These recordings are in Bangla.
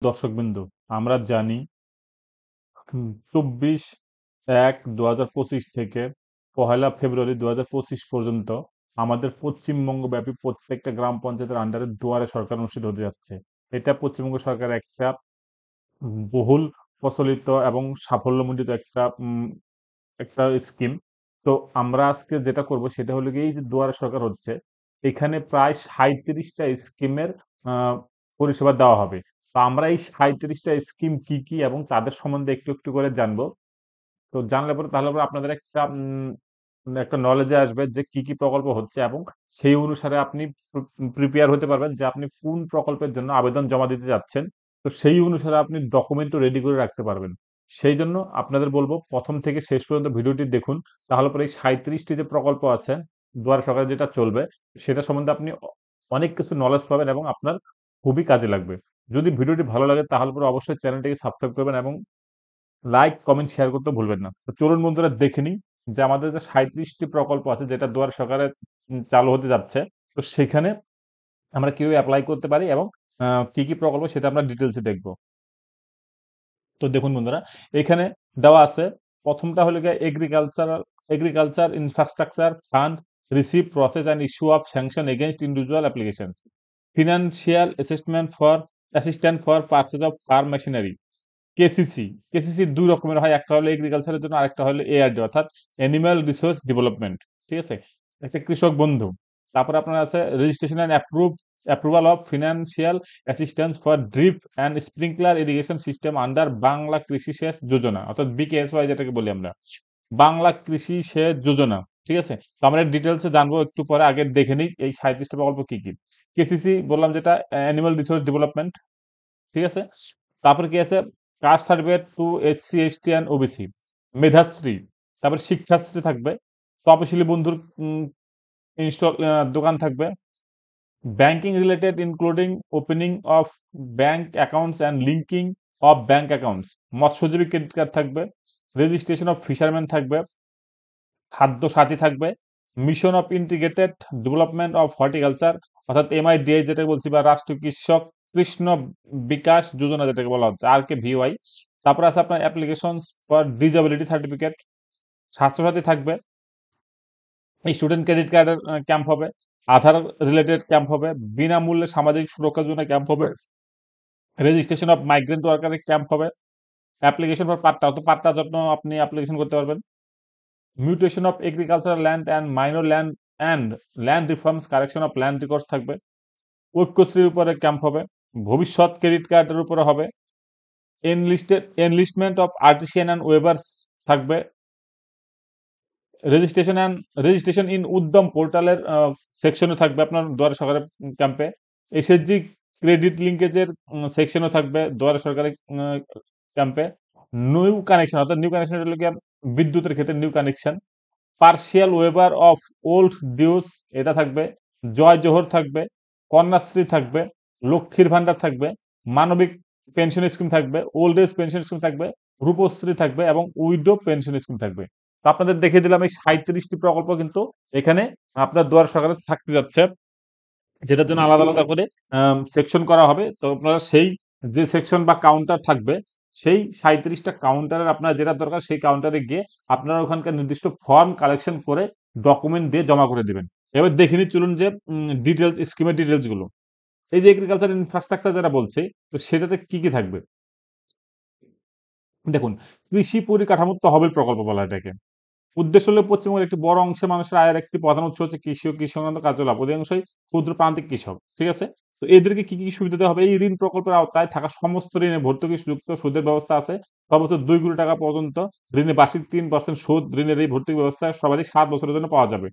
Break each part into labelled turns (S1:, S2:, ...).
S1: দর্শকবৃন্দ, আমরা জানি 24/1/2025 থেকে 1লা ফেব্রুয়ারি 2025 পর্যন্ত আমাদের পশ্চিমবঙ্গব্যাপী প্রত্যেকটা গ্রাম পঞ্চায়েতের আন্ডারে দুয়ারে সরকার অনুষ্ঠিত হতে যাচ্ছে। এটা পশ্চিমবঙ্গ সরকারের একটা বহুল প্রচলিত এবং সাফল্যমণ্ডিত একটা স্কিম। তো আমরা আজকে যেটা করব সেটা হলো গিয়ে এই যে দুয়ারে সরকার হচ্ছে, এখানে প্রায় 37টা স্কিমের পরিষেবা দেওয়া হবে। তো আমরা এই 37টা স্কিম কি কি এবং তাদের সম্বন্ধে একটু একটু করে জানবো। তো জানলে পরে তাহলে পরে আপনাদের একটা নলেজে আসবে যে কি কি প্রকল্প হচ্ছে এবং সেই অনুসারে আপনি প্রিপেয়ার হতে পারবেন যে আপনি কোন প্রকল্পের জন্য আবেদন জমা দিতে যাচ্ছেন। তো সেই অনুসারে আপনি ডকুমেন্টও রেডি করে রাখতে পারবেন। সেই জন্য আপনাদের বলবো প্রথম থেকে শেষ পর্যন্ত ভিডিওটি দেখুন। তাহলে পরে এই 37টি যে প্রকল্প আছে দুয়ারে সরকার যেটা চলবে সেটা সম্বন্ধে আপনি অনেক কিছু নলেজ পাবেন এবং আপনার খুবই কাজে লাগবে। যদি ভিডিওটি ভালো লাগে তাহলে পরে অবশ্যই চ্যানেলটিকে সাবস্ক্রাইব করবেন এবং লাইক, কমেন্ট, শেয়ার করতে ভুলবেন না। তো চলুন বন্ধুরা দেখে নিই যে আমাদের যে 37টি প্রকল্প আছে যেটা দুয়ারে সরকারের চালু হতে যাচ্ছে। তো সেখানে আমরা কিভাবে এপ্লাই করতে পারি এবং কি কি প্রকল্প সেটা আমরা ডিটেইলসে দেখব। তো দেখুন বন্ধুরা, এখানে দেওয়া আছে ১ম টা হলো গিয়ে agriculture infrastructure fund receive, process and issue of sanction against individual applications. Financial assistant for purchase of farm machinery. KCC, KCC ২ রকমের হয়। একটা হলো এগ্রিকালচারের জন্য, আরেকটা হলো এআরডি অর্থাৎ অ্যানিমাল রিসোর্স ডেভেলপমেন্ট। ঠিক আছে? একটা কৃষক বন্ধু। তারপরে আপনার আছে registration and approval of financial assistance for drip and sprinkler irrigation system under Bangla কৃষি সেচ যোজনা অর্থাৎ বিকেএসওয়াই যেটাকে বলি আমরা। বাংলা কৃষি সেচ যোজনা। ঠিক আছে? তো আমরা ডিটেইলসে জানবো একটু পরে। আগে দেখে নিই এই ৩৭ টা প্রকল্প কি, কি? কেসিসি বললাম যেটা অ্যানিমাল রিসোর্স ডেভেলপমেন্ট। ঠিক আছে? তারপরে কি আছে? Caste certificate to SC, ST and OBC. Medhashree, তারপরে শিক্ষাশ্রী থাকবে। তপশিলি বন্ধুর দোকান থাকবে। Banking related including opening of bank accounts and linking of bank accounts. মৎস্যজীবী ক্রেডিট কার্ড থাকবে। রেজিস্ট্রেশন অফ ফিশারম্যান থাকবে। খাদ্য সাথী থাকবে। Mission of integrated development of horticulture অর্থাৎ এমআইডিআই যেটা বলছি বা রাষ্ট্রীয় কৃষ্ণ বিকাশ যোজনা যেটাকে বলা হচ্ছে RKVY। তারপরে আছে আপনার application for disability certificate. Swasthya Sathi থাকবে। স্টুডেন্ট ক্রেডিট কার্ডের ক্যাম্প হবে। আধার রিলেটেড ক্যাম্প হবে। বিনামূল্যে সামাজিক সুরক্ষার জন্য ক্যাম্প হবে। রেজিস্ট্রেশন অফ মাইগ্রেন্ট ওয়ার্কারের ক্যাম্প হবে। অ্যাপ্লিকেশন ফর পাট্টা অর্থাৎ পাট্টার জন্য আপনি অ্যাপ্লিকেশন করতে পারবেন। Mutation of agricultural land and minor land reforms correction of land records থাকবে। ঐক্যশ্রীর উপরে ক্যাম্প হবে। ভবিষ্যৎ ক্রেডিট কার্ডের উপরে হবে। Enlistment of artisan and weavers থাকবে। রেজিস্ট্রেশন ইন উদ্যম পোর্টালের সেকশনে থাকবে আপনার দুয়ারে সরকারের ক্যাম্পে। এসএসজি ক্রেডিট লিঙ্কেজের সেকশনও থাকবে দুয়ারে সরকারি ক্যাম্পে। নিউ কানেকশন হলো গিয়ে বিদ্যুতের ক্ষেত্রে new connection. Partial waiver of old dues এটা থাকবে। জয় জোহর থাকবে। কন্যাশ্রী থাকবে। লক্ষ্মীর ভান্ডার থাকবে। মানবিক পেনশন স্কিম থাকবে। ওল্ড এজ পেনশন স্কিম থাকবে। রূপশ্রী থাকবে এবং উইডো পেনশন স্কিম থাকবে। তো আপনাদের দেখিয়ে দিলাম এই 37টি প্রকল্প কিন্তু এখানে আপনার দুয়ারে সরকারে থাকতে যাচ্ছে, যেটার জন্য আলাদা আলাদা করে সেকশন করা হবে। তো আপনারা সেই যে সেকশন বা কাউন্টার থাকবে সেই 37টা কাউন্টারের আপনার যেটা দরকার সেই কাউন্টারে গিয়ে আপনারা ওখানকার নির্দিষ্ট ফর্ম কালেকশন করে ডকুমেন্ট দিয়ে জমা করে দিবেন। এবার দেখে নিই চলুন যে ডিটেলস স্কিমের ডিটেলস গুলো। এই যে এগ্রিকালচার ইনফ্রাস্ট্রাকচার যেটা বলছি, তো সেটাতে কি কি থাকবে দেখুন। কৃষি পরিকাঠামোর তহবিল প্রকল্প বলা হয় এটাকে। উদ্দেশ্য হলো পশ্চিমবঙ্গের একটি বড় অংশের মানুষের আয়ের একটি প্রধান উৎস হচ্ছে কৃষি ও কৃষি সংক্রান্ত কার্যকলাপ। অধিকাংশই ক্ষুদ্র প্রান্তিক কৃষক। ঠিক আছে? তো এদেরকে কি কি সুবিধা দেওয়া হবে? এই ঋণ প্রকল্পের আওতায় থাকা সমস্ত ঋণে ভর্তুকি যুক্ত সুদের ব্যবস্থা আছে। সর্বোচ্চ ২ কোটি টাকা পর্যন্ত ঋণে বার্ষিক ৩% সুদ। ঋণের এই ভর্তুকি ব্যবস্থা সর্বাধিক ৭ বছরের জন্য পাওয়া যাবে।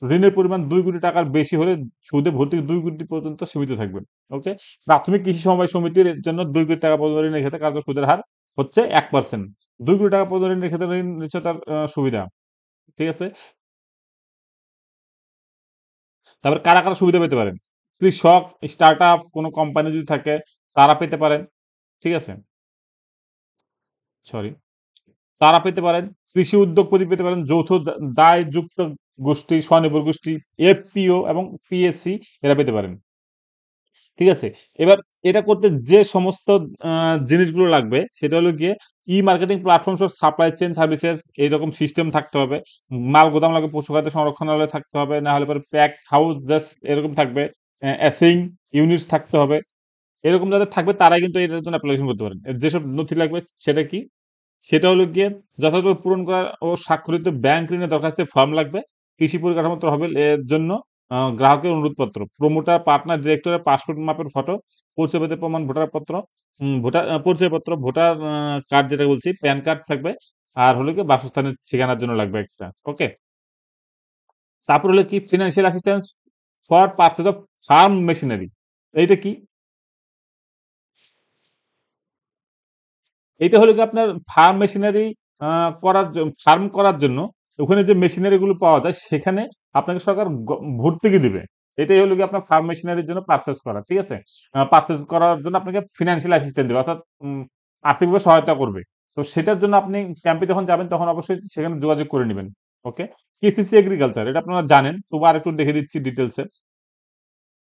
S1: ঋণের পরিমাণ ২ কোটি টাকার বেশি হলে সুদে ভর্তুকি ২ কোটি পর্যন্ত সীমিত থাকবে। ওকে? প্রাথমিক কৃষি সমবায় সমিতির জন্য ২ কোটি টাকা পর্যন্ত ঋণের ক্ষেত্রে কার্যকর সুদের হার হচ্ছে ১%। ২ কোটি টাকা পর্যন্ত ঋণের ক্ষেত্রে ঋণ নিচ্ছে তার সুবিধা। ঠিক আছে? তারপরে কারা সুবিধা পেতে পারেন? কৃষক, স্টার্টআপ কোন কোম্পানি যদি থাকে তারা পেতে পারেন। ঠিক আছে? সরি। তারা পেতে পারেন। কৃষি উদ্যোগপতি পেতে পারেন। যৌথ দায়যুক্ত গোষ্ঠী, স্বনির্ভর গোষ্ঠী, এফপিও এবং পিএসসি এরা পেতে পারেন। ঠিক আছে? এবার এটা করতে যে সমস্ত জিনিসগুলো লাগবে সেটা হলো গিয়ে e-marketing platforms of supply chain services এইরকম সিস্টেম থাকতে হবে। মাল গোদাম লাগবে, পশু খাদ্য সংরক্ষণালয় থাকতে হবে। না হলে পরে প্যাক হাউস জাস্ট এরকম থাকবে। অ্যাসিং ইউনিটস থাকতে হবে। এরকম যাদের থাকবে তারাই কিন্তু এটার জন্য অ্যাপ্লিকেশন করতে পারেন। এর যেসব নথি লাগবে সেটা কি? সেটা হলো গিয়ে যথাযথ পূরণ করা ও স্বাক্ষরিত ব্যাংক ঋণের দরখাস্তের ফর্ম লাগবে। কৃষি পরিকাঠামো তহবিল এর জন্য গ্রাহকের অনুরোধপত্র, প্রমোটার, পার্টনার, ডিরেক্টরের পাসপোর্ট মাপের ফটো, পরিচয়পত্রের প্রমাণ, ভোটার পত্র, পরিচয়পত্র, ভোটার কার্ড যেটা বলছি, প্যান কার্ড থাকবে। আর হলো গিয়ে বাসস্থানের ঠিকানার জন্য লাগবে একটা। ওকে? তারপর হলো কি financial assistance for purchase of farm machinery. এইটা কি? এইটা হলো গিয়ে আপনার ফার্ম মেশিনারি ফার্ম করার জন্য ওখানে যে মেশিনারি গুলো পাওয়া যায় সেখানে আপনাকে সরকার ভর্তুকি দিবে। এটাই হলো গিয়ে আপনার ফার্ম মেশিনারির জন্য পারচেজ করা। ঠিক আছে? পারচেজ করার জন্য আপনাকে ফিন্যান্সিয়াল অ্যাসিস্ট্যান্স দিবে অর্থাৎ আর্থিকভাবে সহায়তা করবে। তো সেটার জন্য আপনি ক্যাম্পে যখন যাবেন তখন অবশ্যই সেখানে যোগাযোগ করে নিবেন। ওকে? কেসিসি এগ্রিকালচার এটা আপনারা জানেন। তবুও আরেকটু দেখে দিচ্ছি ডিটেইলসে।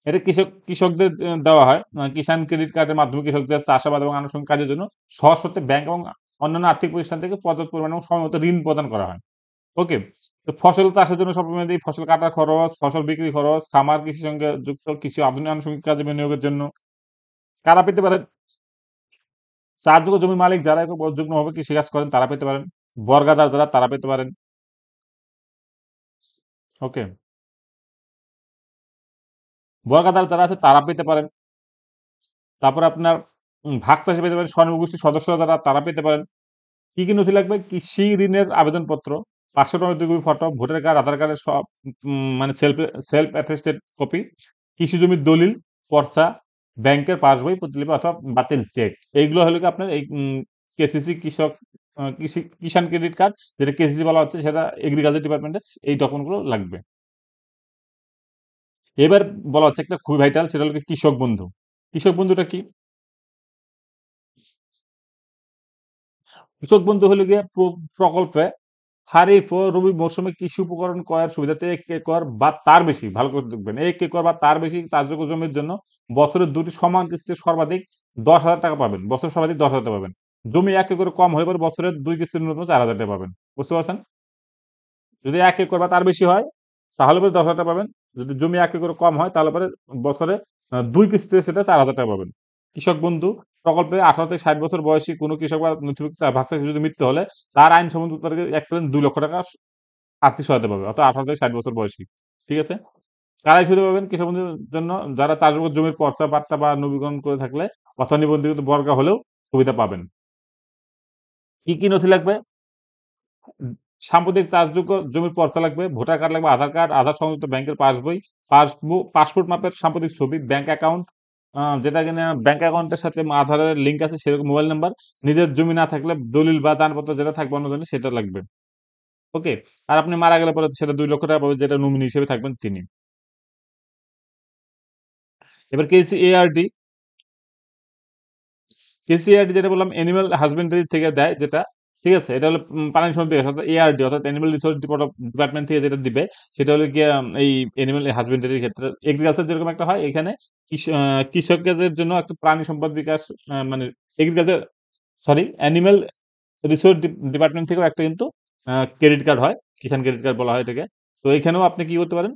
S1: এটা কৃষকদের দেওয়া হয়। কিষাণ ক্রেডিট কার্ডের মাধ্যমে কৃষকদের চাষাবাদ এবং আনুষঙ্গিক কাজের জন্য সহজ শর্তে ব্যাংক এবং অন্যান্য আর্থিক প্রতিষ্ঠান থেকে পর্যাপ্ত পরিমাণ এবং সময়মত ঋণ প্রদান করা হয়। ওকে? তো ফসল চাষের জন্য সবসময় এই ফসল কাটার খরচ, ফসল বিক্রির খরচ, খামার কৃষির সঙ্গে যুক্ত কিছু আধুনিক আনুষঙ্গিক কাজে বিনিয়োগের জন্য কারা পেতে পারেন? চাষযোগ্য জমির মালিক যারা যুগ্মভাবে কৃষিকাজ করেন তারা পেতে পারেন। বর্গাদার যারা তারা পেতে পারেন। ওকে? বর্গাদার যারা আছে তারা পেতে পারেন। তারপরে আপনার ভাগ চাষি পেতে পারেন। স্বনির্ভর গোষ্ঠীর সদস্যরা যারা তারা পেতে পারেন। কি, কি নথি লাগবে? কৃষি ঋণের আবেদনপত্র, পাসপোর্ট এবং ২ কপি ফটো, ভোটার কার্ড, আধার কার্ডের সব মানে সেলফ অ্যাটেস্টেড কপি, কৃষি জমির দলিল, পর্চা, ব্যাংকের পাসবই, প্রতিলিপি অথবা বাতিল চেক। এইগুলো হলো গিয়ে আপনার এই কেসিসি কৃষক কিষাণ ক্রেডিট কার্ড যেটা কেসিসি বলা হচ্ছে সেটা এগ্রিকালচার ডিপার্টমেন্টের এই ডকুমেন্টগুলো লাগবে। এবার বলা হচ্ছে একটা খুবই ভাইটাল সেটা হলো গিয়ে কৃষক বন্ধু। কৃষক বন্ধুটা কি? কৃষক বন্ধু হলো গিয়ে প্রকল্পে খারিফ ও রবি মৌসুমে কৃষি উপকরণ ক্রয়ের সুবিধাতে ১ একর বা তার বেশি ভালো করে দেখবেন ১ একর বা তার বেশি চাষযোগ্য জমির জন্য বছরে ২ টি সমান কিস্তিতে সর্বাধিক ৳১০,০০০ পাবেন। বছরে সর্বাধিক ৳১০,০০০ পাবেন। জমি ১ একরের কম হলে পরে বছরে ২ কিস্তিতে ন্যূনতম ৳৪,০০০ পাবেন। বুঝতে পারছেন? যদি ১ একর বা তার বেশি হয় তাহলে পরে ৳১০,০০০ পাবেন। যদি জমি ১ একরের কম হয় তাহলে পরে বছরে ২ কিস্তিতে সেটা ৳৪,০০০ পাবেন। কৃষক বন্ধু প্রকল্পে ১৮ থেকে ৬০ বছর বয়সী কোনো কৃষক বা নথিভুক্ত ভাগ চাষীর যদি মৃত্যু হলে তার আইনসম্মত উত্তরাধিকারী equivalent ৳২,০০,০০০ আর্থিক সহায়তা পাবে। অর্থাৎ ১৮ থেকে ৬০ বছর বয়সী। ঠিক আছে? কারাই সুবিধা পাবেন কৃষক বন্ধুর জন্য যারা চাষযোগ্য জমির পর্চা, পাট্টা বা নবীকরণ করে থাকলে অথবা নিবন্ধিত বর্গা হলেও সুবিধা পাবেন। কি, কি নথি লাগবে? সাম্প্রতিক চাষযোগ্য জমির পর্চা লাগবে, ভোটার কার্ড লাগবে, আধার কার্ড, আধার সংযুক্ত ব্যাংকের পাসবই, পাসপোর্ট মাপের সাম্প্রতিক ছবি, ব্যাংক অ্যাকাউন্ট যেটা কিনা ব্যাংক অ্যাকাউন্টের সাথে আধারের লিঙ্ক আছে সেরকম মোবাইল নাম্বার, নিজের জমি না থাকলে দলিল বা দানপত্র যেটা থাকবে অন্য জনের সেটা লাগবে। ওকে? আর আপনি মারা গেলে পরে সেটা ৳২,০০,০০০ পাবে যেটা নমিনি হিসেবে থাকবেন তিনি। এবার কেসিএআরডি, কেসিআরডি যেটা বললাম অ্যানিমাল হাসব্যান্ডারি থেকে দেয় যেটা, ঠিক আছে? এটা হলো প্রাণী সম্পদ বিকাশ অর্থাৎ এআরডি অর্থাৎ অ্যানিমাল রিসোর্স ডিপার্টমেন্ট থেকে যেটা দিবে সেটা হলো গিয়ে এই অ্যানিমাল হাসব্যান্ডারির ক্ষেত্রে এগ্রিকালচার যেরকম একটা হয় এখানে কৃষকদের জন্য একটা প্রাণী সম্পদ বিকাশ মানে এগ্রিকালচার অ্যানিমাল রিসোর্স ডিপার্টমেন্ট থেকেও একটা কিন্তু ক্রেডিট কার্ড হয়। কিষাণ ক্রেডিট কার্ড বলা হয় এটাকে। তো এখানেও আপনি কি করতে পারেন?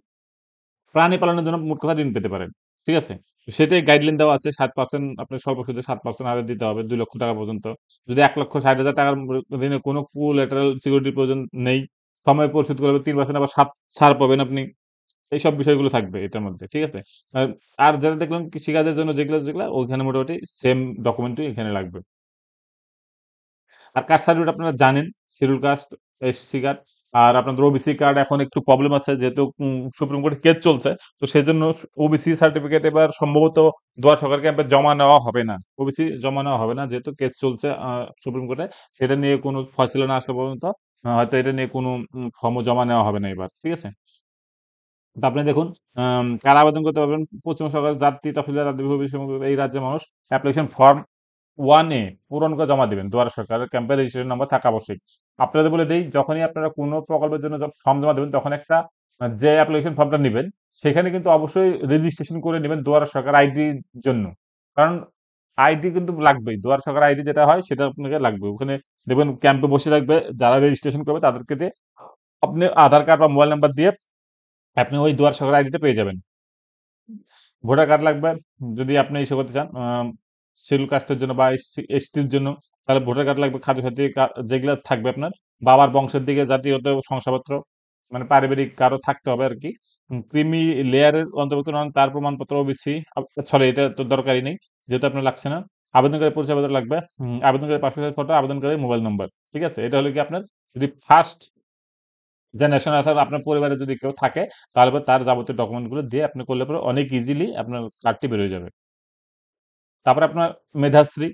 S1: প্রাণী পালনের জন্য মোট কথা ঋণ পেতে পারেন। ঠিক আছে? তো সেটাই গাইডলাইন দেওয়া আছে ৭% আপনার স্বল্প সুদে ৭% হারে দিতে হবে ৳২,০০,০০০ পর্যন্ত। যদি ৳১,৬০,০০০ ঋণে কোনো collateral সিকিউরিটির প্রয়োজন নেই। সময়ে পরিশোধ করলে ৩% আবার ছাড় পাবেন আপনি। এইসব বিষয়গুলো থাকবে এটার মধ্যে। ঠিক আছে? আ আর যেটা দেখলাম কৃষিকাজের জন্য যেগুলা ওইখানে মোটামুটি সেম ডকুমেন্টই এখানে লাগবে। আর কাস্ট সার্টিফিকেট আপনারা জানেন, শিডিউল কাস্ট, এসসি কার্ড আর আপনাদের ওবিসি কার্ড এখন একটু প্রবলেম আছে যেহেতু সুপ্রিম কোর্টে কেস চলছে। তো সেজন্য ওবিসি সার্টিফিকেট এবার সম্ভবত দুয়ার সরকার ক্যাম্পে জমা নেওয়া হবে না। ওবিসি জমা নেওয়া হবে না যেহেতু কেস চলছে সুপ্রিম কোর্টে। সেটা নিয়ে কোনো ফয়সালা না আসলে পর্যন্ত হয়তো এটা নিয়ে কোনো ফর্মও জমা নেওয়া হবে না এবার। ঠিক আছে? তো আপনি দেখুন কারা আবেদন করতে পারবেন? পশ্চিমবঙ্গ সরকারের জাতি, তফসিলজাত এই রাজ্যের মানুষ অ্যাপ্লিকেশন ফর্ম 1A পূরণ করে জমা দিবেন। দুয়ারে সরকারের ক্যাম্পের রেজিস্ট্রেশন নম্বর থাকা আবশ্যক। আপনাদের বলে দেই, যখনই আপনারা কোনো প্রকল্পের জন্য ফর্ম জমা দেবেন তখন একটা যে অ্যাপ্লিকেশন ফর্মটা নিবেন সেখানে কিন্তু অবশ্যই রেজিস্ট্রেশন করে নেবেন দুয়ারে সরকার আইডির জন্য। কারণ আইডি কিন্তু লাগবেই। দুয়ারে সরকার আইডি যেটা হয় সেটা আপনাকে লাগবে। ওখানে দেখবেন ক্যাম্পে বসে থাকবে যারা রেজিস্ট্রেশন করবে তাদেরকে দিয়ে আপনি আধার কার্ড বা মোবাইল নাম্বার দিয়ে আপনি ওই দুয়ারে সরকার আইডিটা পেয়ে যাবেন। ভোটার কার্ড লাগবে যদি আপনি ইসে করতে চান শিডিউল কাস্টের জন্য বা এসটির জন্য তাহলে ভোটার কার্ড লাগবে, খাদ্য সাথী যেগুলো থাকবে আপনার বাবার বংশের দিকে জাতীয়ত শংসাপত্র মানে পারিবারিক কারো থাকতে হবে আর কি। ক্রিমি লেয়ারের অন্তর্ভুক্ত নন তার প্রমাণপত্র ওবিসি, সরি এটা তো দরকারই নেই যেহেতু আপনার লাগছে না। আবেদনকারী পরিচয়পত্র লাগবে, আবেদনকারী পাসপোর্ট ফটো, আবেদনকারী মোবাইল নম্বর। ঠিক আছে, এটা হলো কি আপনার যদি ফার্স্ট জেনারেশন অর্থাৎ আপনার পরিবারে যদি কেউ থাকে তাহলে পরে তার যাবতীয় ডকুমেন্ট গুলো দিয়ে আপনি করলে পরে অনেক ইজিলি আপনার কার্ডটি বের হয়ে যাবে। তারপরে আপনার মেধাশ্রী,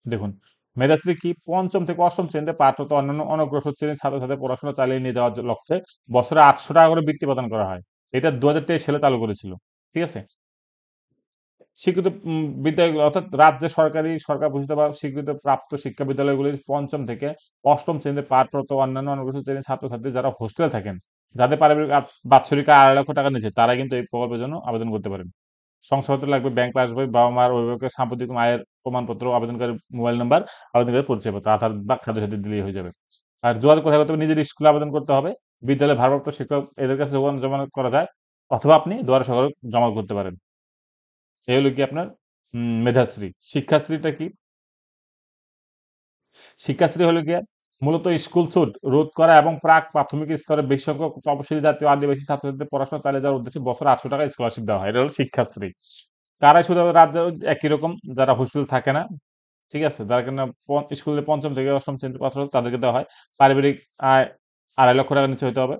S1: দেখুন মেধাশ্রী কি পঞ্চম থেকে অষ্টম শ্রেণীতে পাঠরত অন্যান্য অনগ্রসর শ্রেণীর ছাত্রছাত্রীদের পড়াশোনা চালিয়ে নিয়ে যাওয়ার লক্ষ্যে বছরে 800 টাকা করে বৃত্তি প্রদান করা হয়। এটা 2023 সালে চালু করেছিল। ঠিক আছে, স্বীকৃত বিদ্যালয়গুলো অর্থাৎ রাজ্যে সরকারি সরকার ঘোষিত বা স্বীকৃত প্রাপ্ত শিক্ষা বিদ্যালয়গুলির পঞ্চম থেকে অষ্টম শ্রেণীতে পাঠরত অন্যান্য অনগ্রসর শ্রেণীর ছাত্রছাত্রী যারা হোস্টেলে থাকেন, যাদের পারিবারিক বাৎসরিক আয় 2.5 লক্ষ টাকা নিচে, তারা কিন্তু এই প্রকল্পের জন্য আবেদন করতে পারেন। শংসাপত্র লাগবে, ব্যাংক পাসবই, বাবা মার অভিভাবকের সাম্প্রতিক আয়ের প্রমাণপত্র, আবেদনকারী মোবাইল নাম্বার, আবেদনকারী পরিচয়পত্র, আধার বা খাদ্য সাথী দিলেই হয়ে যাবে। আর যোগাযোগ কোথায় করতে হবে? নিজের স্কুলে আবেদন করতে হবে, বিদ্যালয়ে ভারপ্রাপ্ত শিক্ষক এদের কাছে জমা করা যায়, অথবা আপনি দুয়ারে সরকারে জমা করতে পারেন। এই হলো কি আপনার মেধাশ্রী। শিক্ষাশ্রীটা কি? শিক্ষাশ্রী হলো গিয়ে মূলত স্কুল ছুট রোধ করা এবং প্রাক প্রাথমিক স্তরে বেশি সংখ্যক তপশিলি জাতীয় আদিবাসী ছাত্রছাত্রীদের পড়াশোনা চালিয়ে যাওয়ার উদ্দেশ্যে বছরে 800 টাকা স্কলারশিপ দেওয়া হয়। এটা হলো শিক্ষাশ্রী। তারাই শুধু রাজ্যে একই রকম, যারা হোস্টেল থাকে না, ঠিক আছে, যারা কিনা স্কুলে পঞ্চম থেকে অষ্টম শ্রেণীতে পাঠানো তাদেরকে দেওয়া হয়। পারিবারিক আয় 2.5 লক্ষ টাকার নিচে হতে হবে।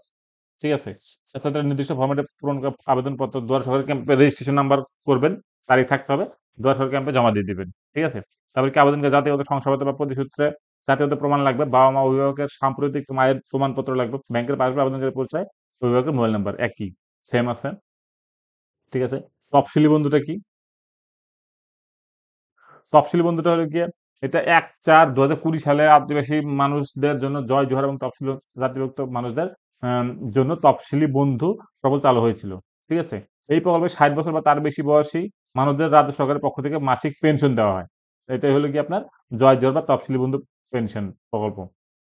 S1: ঠিক আছে, ছাত্রদের নির্দিষ্ট ফরম্যাটে পূরণ করে আবেদনপত্র দুয়ার সরকারি ক্যাম্পে রেজিস্ট্রেশন নাম্বার করবেন, তারিখ থাকতে হবে, দুয়ার সরকারি ক্যাম্পে জমা দিয়ে দিবেন। ঠিক আছে, তারপরে কি আবেদনকারী জাতিগত শংসাপত্র বা প্রতিসূত্রে জাতীয়ত প্রমাণ লাগবে, বাবা মা অভিভাবকের সাম্প্রতিক মায়ের প্রমাণপত্র লাগবে, ব্যাংকের পাসবই, আবেদনকারী পরিচয়, অভিভাবকের মোবাইল নাম্বার একই, সেম আছে। ঠিক আছে, তফসিলি বন্ধুটা কি? তফসিলি বন্ধুটা হলো গিয়ে এটা 1/4/2020 সালে আদিবাসী মানুষদের জন্য জয় জোহার এবং তফসিলি জাতিভুক্ত মানুষদের আম, জন্য তফসিলি বন্ধু প্রকল্প চালু হয়েছিল। ঠিক আছে, এই প্রকল্পে 60 বছর বা তার বেশি বয়সী মানুষদের রাজ্য সরকারের পক্ষ থেকে মাসিক পেনশন দেওয়া হয়। এটাই হলো কি আপনার জয় জোহার বা তফসিলি বন্ধু পেনশন প্রকল্প।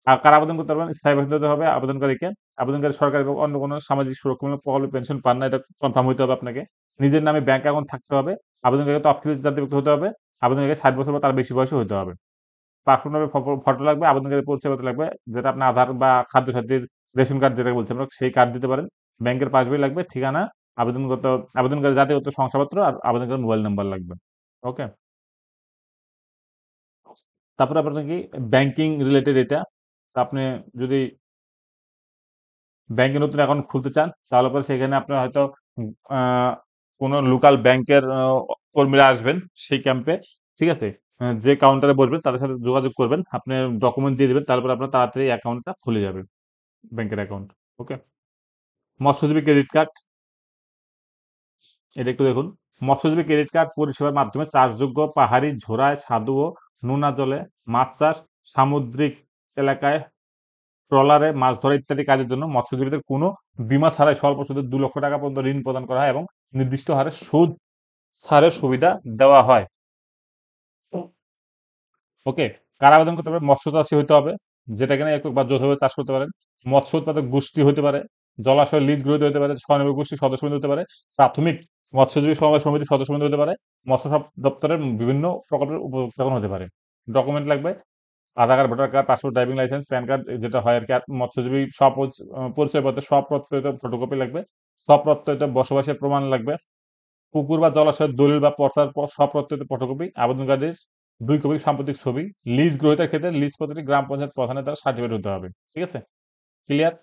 S1: আর কারা আবেদন করতে পারবেন? স্থায়ী বাসিন্দা হতে হবে আবেদনকারীকে। আবেদনকারী সরকারি বা অন্য কোনো সামাজিক সুরক্ষামূলক প্রকল্পে পেনশন পান না, এটা কনফার্ম হতে হবে আপনাকে। নিজের নামে ব্যাংক অ্যাকাউন্ট থাকতে হবে। আবেদনকারীকে তফসিলি জাতিভুক্ত হতে হবে। আবেদনকারী 60 বছর বা তার বেশি বয়সী হতে হবে। পাসপোর্ট নামে ফটো লাগবে, আবেদনকারী পরিচয়পত্র লাগবে, যেটা আপনার আধার বা খাদ্য সাথীর রেশন কার্ড যেটা বলছি আমরা, সেই কার্ড দিতে পারেন। ব্যাংকের পাসবই লাগবে, ঠিকানা, আবেদনগত আবেদনকারী জাতীয়ত শংসাপত্র আর আবেদনকারী মোবাইল নাম্বার লাগবে। ওকে, তারপরে আপনার কি ব্যাংকিং রিলেটেড এটা। তা আপনি যদি ব্যাংকে নতুন অ্যাকাউন্ট খুলতে চান তাহলে পরে সেখানে আপনার হয়তো আহ, কোনো লোকাল ব্যাংকের কর্মীরা আসবেন সেই ক্যাম্পে। ঠিক আছে, যে কাউন্টারে বসবেন তাদের সাথে যোগাযোগ করবেন, আপনি ডকুমেন্ট দিয়ে দিবেন, তারপর আপনার তাড়াতাড়ি অ্যাকাউন্টটা খুলে যাবে, ব্যাংকের অ্যাকাউন্ট। ওকে, মৎস্যজীবী ক্রেডিট কার্ড, এটা একটু দেখুন। মৎস্যজীবী ক্রেডিট কার্ড পরিষেবার মাধ্যমে চাষযোগ্য পাহাড়ি ঝোড়ায় স্বাদু ও নোনা জলে মাছ চাষ, সামুদ্রিক এলাকায় ট্রলারে মাছ ধরা ইত্যাদি কাজের জন্য মৎস্যজীবীদের কোনো বীমা ছাড়াই স্বল্প সুদে 2 লক্ষ টাকা পর্যন্ত ঋণ প্রদান করা হয় এবং নির্দিষ্ট হারে সুদ ছাড়ের সুবিধা দেওয়া হয়। ওকে, কারা আবেদন করতে পারে? মৎস্য চাষী হতে হবে, যেটা কিনা একক বা যৌথভাবে চাষ করতে পারেন। মৎস্য উৎপাদক গোষ্ঠী হতে পারে, জলাশয় লিজ গ্রহীত হতে পারে, স্বনির্ভর গোষ্ঠীর সদস্য হতে পারে, প্রাথমিক মৎস্যজীবী সমবায় সমিতির সদস্য হতে পারে, মৎস্য দপ্তরের বিভিন্ন প্রকল্পের উপস্থাপন হতে পারে। ডকুমেন্ট লাগবে Aadhaar card, voter card, passport, driving licence, PAN card, যেটা হয় আর কি। আর মৎস্যজীবী পরিচয়পত্রের স্বপ্রত্যয়িত ফটোকপি লাগবে, স্বপ্রত্যয়িত বসবাসের প্রমাণ লাগবে, পুকুর বা জলাশয়ের দলিল বা পর্চার স্বপ্রত্যয়িত ফটোকপি, আবেদনকারীর 2 কপি সাম্প্রতিক ছবি। লিজ গ্রহীতার ক্ষেত্রে লিজ পত্রটি গ্রাম পঞ্চায়েত প্রধানের দ্বারা সার্টিফিকেট হতে হবে। ঠিক আছে, ক্লিয়ার?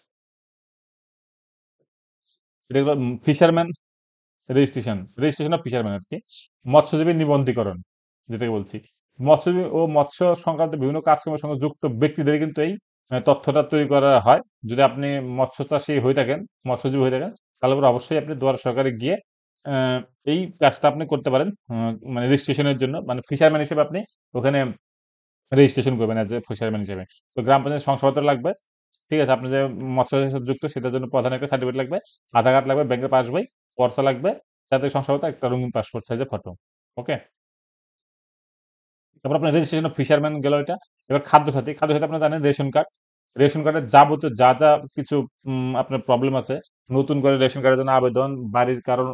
S1: এটা হলো fisherman registration, registration of fisherman আর কি। মৎস্যজীবী নিবন্ধীকরণ যেটাকে বলছি। মৎস্যজীবী ও মৎস্য সংক্রান্ত বিভিন্ন কাজকর্মের সঙ্গে যুক্ত ব্যক্তিদের কিন্তু এই তথ্যটা তৈরি করা হয়। যদি আপনি মৎস্য চাষী হয়ে থাকেন, মৎস্যজীবী হয়ে থাকেন, তাহলে পরে অবশ্যই আপনি দুয়ারে সরকারে গিয়ে আহ, এই কাজটা আপনি করতে পারেন। মানে রেজিস্ট্রেশনের জন্য, মানে ফিশারম্যান হিসেবে আপনি ওখানে রেজিস্ট্রেশন করবেন এজ এ ফিশারম্যান হিসেবে। তো গ্রাম পঞ্চায়েত শংসাপত্র লাগবে। ঠিক আছে? আপনি যে মৎস্য চাষের সাথে যুক্ত সেটার জন্য প্রধান একটা সার্টিফিকেট লাগবে, আধার কার্ড লাগবে, ব্যাংকের পাসবই, পর্চা লাগবে, জাতীয় শংসাপত্র, একটা রঙিন পাসপোর্ট সাইজের ফটো। ওকে? তারপর আপনার রেজিস্ট্রেশন অফ ফিশারম্যান গেল এটা। এবার খাদ্যসাথী। খাদ্যসাথী আপনারা জানেন রেশন কার্ড। রেশন কার্ডের যাবতীয় যা কিছু আপনার প্রবলেম আছে, নতুন করে রেশন কার্ডের জন্য আবেদন, বাড়ির কারণ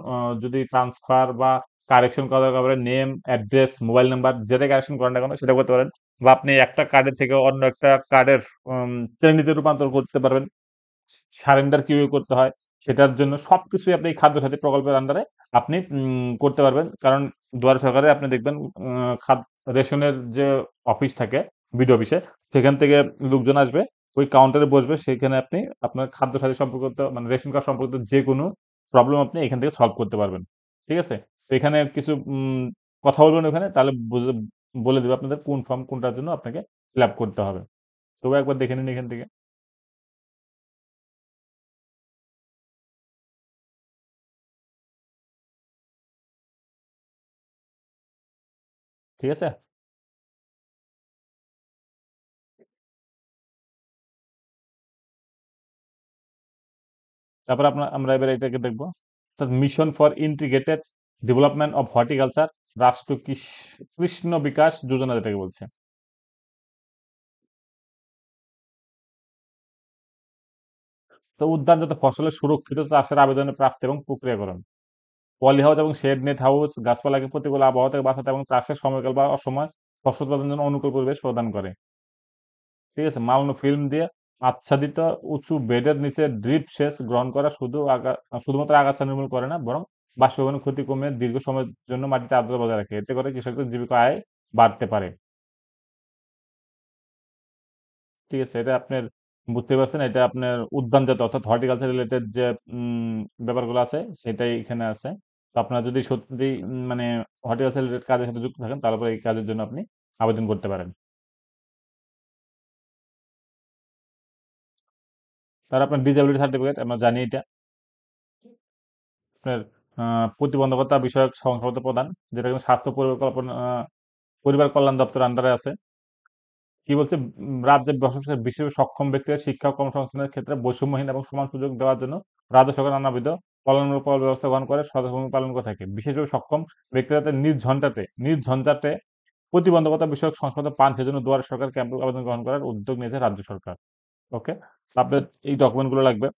S1: যদি ট্রান্সফার বা কারেকশন করা দরকার পড়ে, নেম, অ্যাড্রেস, মোবাইল নাম্বার যেটাই কারেকশন করেন না কেন সেটা করতে পারেন। বা আপনি একটা কার্ডের থেকে অন্য একটা কার্ডের শ্রেণীতে রূপান্তর করতে পারবেন। সারেন্ডার কিভাবে করতে হয় সেটার জন্য সবকিছুই আপনি এই খাদ্য সাথী প্রকল্পের আন্ডারে আপনি করতে পারবেন। কারণ দুয়ারে সরকারে আপনি দেখবেন রেশনের যে অফিস থাকে বিডিও অফিসে, সেখান থেকে লোকজন আসবে, ওই কাউন্টারে বসবে, সেখানে আপনি আপনার খাদ্য সাথী সম্পর্কিত মানে রেশন কার্ড সম্পর্কিত যে কোনো প্রবলেম আপনি এখান থেকে সলভ করতে পারবেন। ঠিক আছে? তো এখানে কিছু কথা বলবেন ওখানে, তাহলে বলে দেবে আপনাদের কোন ফর্ম কোনটার জন্য আপনাকে ফিল আপ করতে হবে। তবু একবার দেখে নিন এখান থেকে। ঠিক আছে? তারপর আমরা এবার এটাকে দেখব। Mission for integrated development of horticulture, রাষ্ট্র কৃষ্ণ বিকাশ যোজনা যেটাকে বলছে। তো উদ্যানজাত ফসলের সুরক্ষিত চাষের আবেদনের প্রাপ্তি এবং প্রক্রিয়াকরণ, পলি হাউস এবং শেড নেট হাউস গাছপালাকে প্রতিকূল আবহাওয়া থেকে বাঁচাতে এবং চাষের সময়কাল বা অসময় ফসল উৎপাদনের জন্য অনুকূল পরিবেশ প্রদান করে। ঠিক আছে? মালন্য ফিল্ম দিয়ে আচ্ছাদিত উঁচু বেডের নিচে ড্রিপ সেচ গ্রহণ করা শুধুমাত্র আগাছা নির্মূল করে না, বরং বাষ্পীভবনের ক্ষতি কমে দীর্ঘ সময়ের জন্য মাটিতে আর্দ্রতা বজায় রাখে। এতে করে কৃষকদের জীবিকা আয় বাড়তে পারে। ঠিক আছে? এটা আপনার বুঝতে পারছেন, এটা আপনার উদ্যানজাত অর্থাৎ হর্টিকালচার রিলেটেড যে ব্যাপারগুলো আছে সেটাই এখানে আছে। তো আপনারা যদি সত্যিই মানে হর্টিকালচার রিলেটেড কাজের সাথে যুক্ত থাকেন তাহলে পরে এই কাজের জন্য আপনি আবেদন করতে পারেন। আর আপনার ডিসেবিলিটি সার্টিফিকেট আমরা জানি এটা। আপনার প্রতিবন্ধকতা বিষয়ক শংসাপত্র প্রদান, যেটা কিন্তু স্বাস্থ্য পরিকল্পনা পরিবার কল্যাণ দপ্তরের আন্ডারে আছে। কি বলছে? রাজ্যে বসবাসকারী বিশেষ সক্ষম ব্যক্তিদের শিক্ষা ও কর্মসংস্থানের ক্ষেত্রে বৈষম্যহীন এবং সমান সুযোগ দেওয়ার জন্য রাজ্য সরকার নানাবিধ কল্যাণমূলক ব্যবস্থা গ্রহণ করে সচেতনতা পালন করে থাকে। বিশেষভাবে সক্ষম ব্যক্তিরা যাতে নিজ ঝঞ্ঝাটে প্রতিবন্ধকতা বিষয়ক সংশোধন পান সেজন্য দুয়ারে সরকার ক্যাম্পে আবেদন গ্রহণ করার উদ্যোগ নিয়েছে রাজ্য সরকার। ওকে? আপনার এই ডকুমেন্টগুলো লাগবে।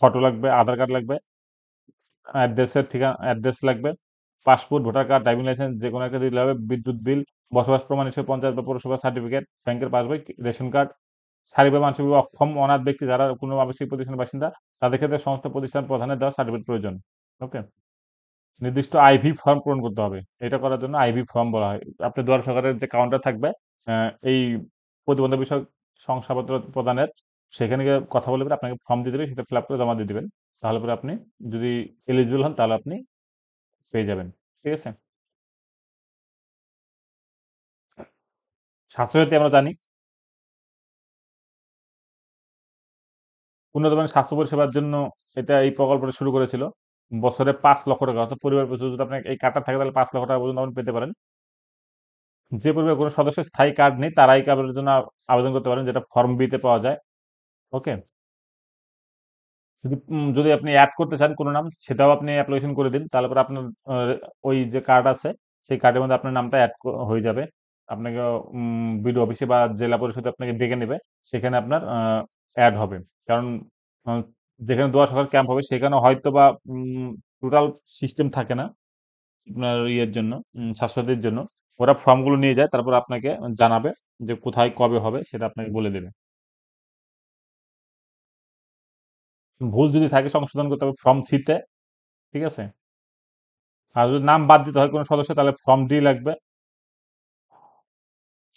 S1: ফটো লাগবে, আধার কার্ড লাগবে, অ্যাড্রেস লাগবে, passport, voter card, driving licence যেকোনো একটা দিলে হবে, বিদ্যুৎ বিল, বসবাস প্রমাণ হিসেবে পঞ্চায়েত বা পৌরসভার সার্টিফিকেট, ব্যাংকের পাসবই, রেশন কার্ড। শারীরিক বা মানসিকভাবে অক্ষম অনাথ ব্যক্তি যারা কোনো আবাসিক প্রতিষ্ঠানের বাসিন্দা, তাদের ক্ষেত্রে সমস্ত প্রতিষ্ঠান প্রধানের দেওয়া সার্টিফিকেট প্রয়োজন। ওকে? নির্দিষ্ট আইভি ফর্ম পূরণ করতে হবে। এটা করার জন্য আইভি ফর্ম বলা হয়। আপনার দুয়ারে সরকারের যে কাউন্টার থাকবে এই প্রতিবন্ধক বিষয়ক শংসাপত্র প্রদানের, সেখানে গিয়ে কথা বলে পরে আপনাকে ফর্ম দিয়ে দেবে, সেটা ফিল আপ করে জমা দিয়ে দিবেন। তাহলে পরে আপনি যদি এলিজিবল হন তাহলে আপনি পেয়ে যাবেন। ঠিক আছে? স্বাস্থ্যসাথী আমরা জানি উন্নত মানের স্বাস্থ্য পরিষেবার জন্য এটা এই প্রকল্পটা শুরু করেছিল। বছরে ৫,০০,০০০ টাকা, অর্থাৎ পরিবার পিছু যদি আপনার এই কার্ডটা থাকে তাহলে ৫,০০,০০০ টাকা পর্যন্ত আপনি পেতে পারেন। যে পরিবারের কোনো সদস্যের স্থায়ী কার্ড নেই তারা এই কার্ডের জন্য আবেদন করতে পারেন, যেটা ফর্ম বি তে পাওয়া যায়। ওকে? যদি আপনি এড করতে চান কোনো নাম সেটাও আপনি অ্যাপ্লিকেশন করে দিন। তাহলে পরে আপনার ওই যে কার্ড আছে সেই কার্ডের মধ্যে আপনার নামটা এড হয়ে যাবে। আপনাকে বিডিও অফিসে বা জেলা পরিষদে আপনাকে ডেকে নেবে। সেখানে আপনার এড হবে। কারণ আ যেখানে দুয়ার সরকার ক্যাম্প হবে সেখানে হয়তোবা টোটাল সিস্টেম থাকে না আপনার ইয়ের জন্য, স্বাস্থ্যসাথীর জন্য। ওরা ফর্মগুলো নিয়ে যায় তারপর আপনাকে জানাবে যে কোথায় কবে হবে সেটা আপনাকে বলে দেবে। ভুল যদি থাকে সংশোধন করতে হবে ফর্ম সি তে। ঠিক আছে? আর যদি নাম বাদ দিতে হয় কোনো সদস্য তাহলে ফর্ম ডি লাগবে।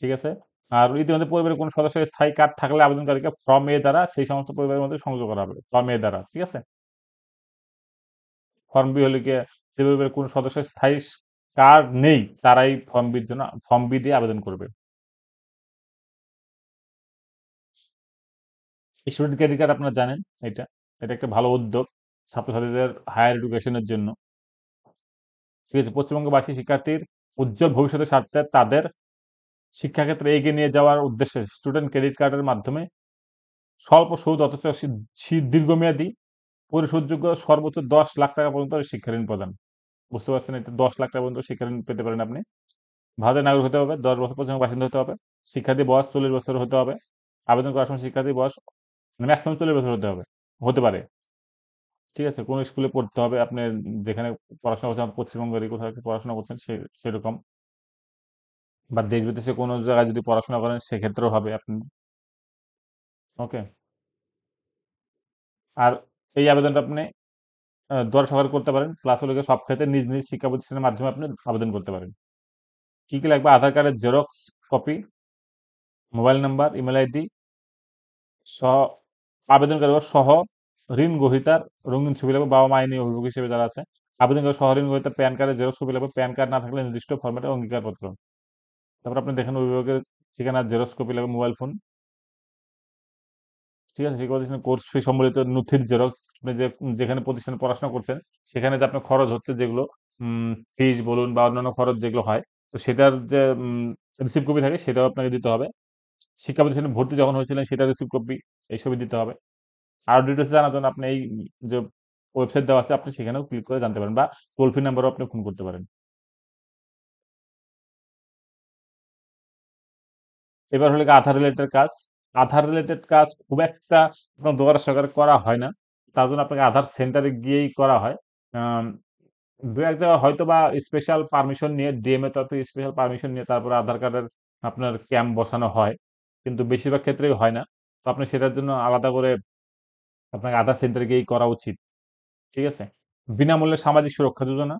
S1: ঠিক আছে? আর ইতিমধ্যে পরিবারের কোনো সদস্যের স্থায়ী কার্ড থাকলে আবেদনকারীকে ফর্ম এ দ্বারা সেই সমস্ত পরিবারের মধ্যে সংযোগ করা হবে। ফর্ম এ দ্বারা। ঠিক আছে? ফর্ম বি হলে গিয়ে যে পরিবারের কোনো সদস্যের স্থায়ী কার্ড নেই তারাই ফর্ম বি দিয়ে আবেদন করবে। স্টুডেন্ট ক্রেডিট কার্ড আপনারা জানেন এটা। এটা একটা ভালো উদ্যোগ ছাত্রছাত্রীদের হায়ার এডুকেশনের জন্য। ঠিক আছে? পশ্চিমবঙ্গবাসী শিক্ষার্থীর উজ্জ্বল ভবিষ্যতের স্বার্থে তাদের শিক্ষাক্ষেত্রে এগিয়ে নিয়ে যাওয়ার উদ্দেশ্যে স্টুডেন্ট ক্রেডিট কার্ডের মাধ্যমে স্বল্প সুদ অথচ দীর্ঘমেয়াদী পরিশোধযোগ্য সর্বোচ্চ 10 লাখ টাকা পর্যন্ত শিক্ষা ঋণ প্রদান। বুঝতে পারছেন? এটা 10 লাখ টাকা পর্যন্ত শিক্ষা ঋণ পেতে পারেন আপনি। ভারতের নাগরিক হতে হবে, 10 বছর পর্যন্ত বাসিন্দা হতে হবে, শিক্ষার্থী বয়স 40 বছর হতে হবে। আবেদন করার সময় শিক্ষার্থী বয়স ম্যাক্সিমাম 40 বছর হতে হবে, হতে পারে। ঠিক আছে? কোন স্কুলে পড়তে হবে, আপনি যেখানে পড়াশোনা করছেন, পশ্চিমবঙ্গেরই কোথাও কি পড়াশোনা করছেন সেরকম, বা দেশ বিদেশে কোনো জায়গায় যদি পড়াশোনা করেন সেক্ষেত্রেও হবে আপনি। ওকে। আর এই আবেদনটা আপনি দুয়ারে সরকার করতে পারেন, প্লাস হলো গিয়ে সব ক্ষেত্রে নিজ নিজ শিক্ষা প্রতিষ্ঠানের মাধ্যমে আপনি আবেদন করতে পারেন। কি কি লাগবে? আধার কার্ডের xerox copy, mobile number, email ID সহ, আবেদনকারী সহ ঋণ গ্রহীতার রঙিন ছবি লাগবে, বাবা মা আইনি অভিভাবক হিসেবে যারা আছে। আবেদনকারী সহ ঋণ গ্রহীতার প্যান কার্ডের জেরক্স কপি লাগবে, প্যান কার্ড না থাকলে নির্দিষ্ট ফরম্যাটে অঙ্গীকারপত্র। তারপর আপনি দেখেন অভিভাবকের ঠিকানার জেরক্স কপি লাগবে, মোবাইল ফোন। ঠিক আছে? শিক্ষা প্রতিষ্ঠানের কোর্স ফি সম্বলিত নথির জেরক্স, আপনি যেখানে প্রতিষ্ঠানে পড়াশোনা করছেন সেখানে যে আপনার খরচ হচ্ছে, যেগুলো ফিস বলুন বা অন্যান্য খরচ যেগুলো হয়, তো সেটার যে রিসিভ কপি থাকে সেটাও আপনাকে দিতে হবে। শিক্ষা প্রতিষ্ঠানে ভর্তি যখন হয়েছিলেন সেটার রিসিভ কপি, এইসবই দিতে হবে। আরো ডিটেলস জানার জন্য আপনি এই যে ওয়েবসাইট দেওয়া আছে আপনি সেখানেও ক্লিক করে জানতে পারেন, বা টোল ফ্রি নাম্বারও আপনি ফোন করতে পারেন। এবার হলো গিয়ে আধার রিলেটেড কাজ। আধার রিলেটেড কাজ খুব একটা আপনার দুয়ারে সরকারে করা হয় না। তার জন্য আপনাকে আধার সেন্টারে গিয়েই করা হয়। আম ২-১ জায়গায় হয়তোবা স্পেশাল পারমিশন নিয়ে, ডিএমএ তরফ থেকে স্পেশাল পারমিশন নিয়ে তারপরে আধার কার্ডের আপনার ক্যাম্প বসানো হয়। কিন্তু বেশিরভাগ ক্ষেত্রেই হয় না। তো আপনি সেটার জন্য আলাদা করে আপনাকে আধার সেন্টারে গিয়েই করা উচিত। ঠিক আছে? বিনামূল্যে সামাজিক সুরক্ষা যোজনা,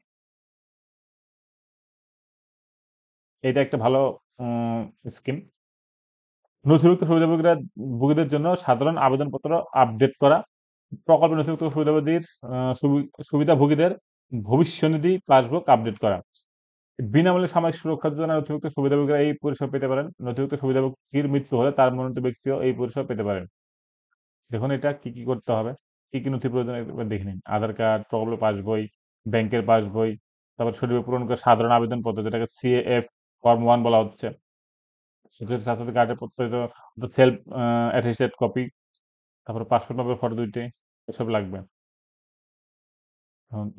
S1: এটা একটা ভালো উম স্কিম। নথিভুক্ত ভোগীদের জন্য সাধারণ আবেদনপত্র আপডেট করা, প্রকল্পের নথিভুক্ত সুবিধাভোগীর আ সুবি সুবিধাভোগীদের ভবিষ্যনিধি পাসবুক আপডেট করা। বিনামূল্যে সামাজিক সুরক্ষা যোজনার নথিভুক্ত সুবিধাভোগীরা এই পরিষেবা পেতে পারেন। নথিভুক্ত সুবিধাভোগীর মৃত্যু হলে তার মনোনীত ব্যক্তিও এই পরিষেবা পেতে পারেন। দেখুন এটা কি, কি করতে হবে? কি, কি নথি প্রয়োজন একবার দেখে নিন। আধার কার্ড, প্রকল্প পাসবই, ব্যাংকের পাসবই, তারপর শরীরে পূরণ করা সাধারণ আবেদনপত্র, যেটাকে সিএএফ ফর্ম 1 বলা হচ্ছে। সেটা হচ্ছে ছাত্রদের কার্ডের প্রত্যয়িত সেলফ অ্যাটেস্টেড কপি, তারপরে পাসপোর্ট মাপের ফটো ২ টি, এসব লাগবে।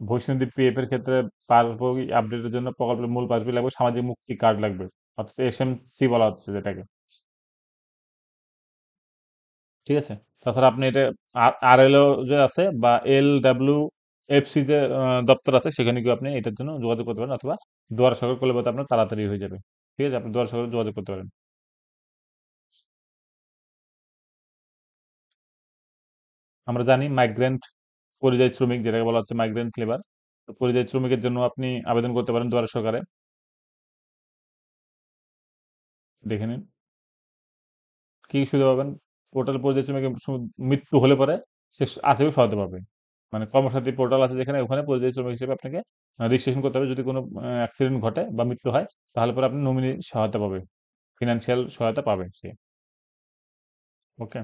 S1: ভবিষ্যনিধি পিএফ এর ক্ষেত্রে পাসবই আপডেটের জন্য প্রকল্পের মূল পাসবই লাগবে, সামাজিক মুক্তি কার্ড লাগবে। অর্থাৎ এসএমসি বলা হচ্ছে যেটাকে। ঠিক আছে? তাছাড়া আপনি এটা আরএলও যে আছে বা এলডব্লিউএফসি যে দপ্তর আছে সেখানে গিয়ে আপনি এটার জন্য যোগাযোগ করতে পারেন, অথবা দুয়ারে সরকার করলে বোধহয় আপনার তাড়াতাড়ি হয়ে যাবে। ঠিক আছে? আপনি দুয়ারে সরকারে যোগাযোগ করতে পারেন। আমরা জানি মাইগ্রেন্ট পরিযায়ী শ্রমিক, যেটাকে বলা হচ্ছে মাইগ্রেন্ট লেবার। তো পরিযায়ী শ্রমিকের জন্য আপনি আবেদন করতে পারেন দুয়ারে সরকারে। দেখে নিন কি সুবিধা পাবেন। পোর্টাল পরিযায়ী শ্রমিকের মৃত্যু হলে পরে সে আর্থিক সহায়তা পাবে। মানে কর্মসাথী পোর্টাল আছে যেখানে, ওখানে পরিযায়ী শ্রমিক হিসেবে আপনাকে রেজিস্ট্রেশন করতে হবে। যদি কোনো অ্যাক্সিডেন্ট ঘটে বা মৃত্যু হয় তাহলে পরে আপনি নমিনি সহায়তা পাবে। ফিন্যান্সিয়াল সহায়তা পাবে সে। ওকে?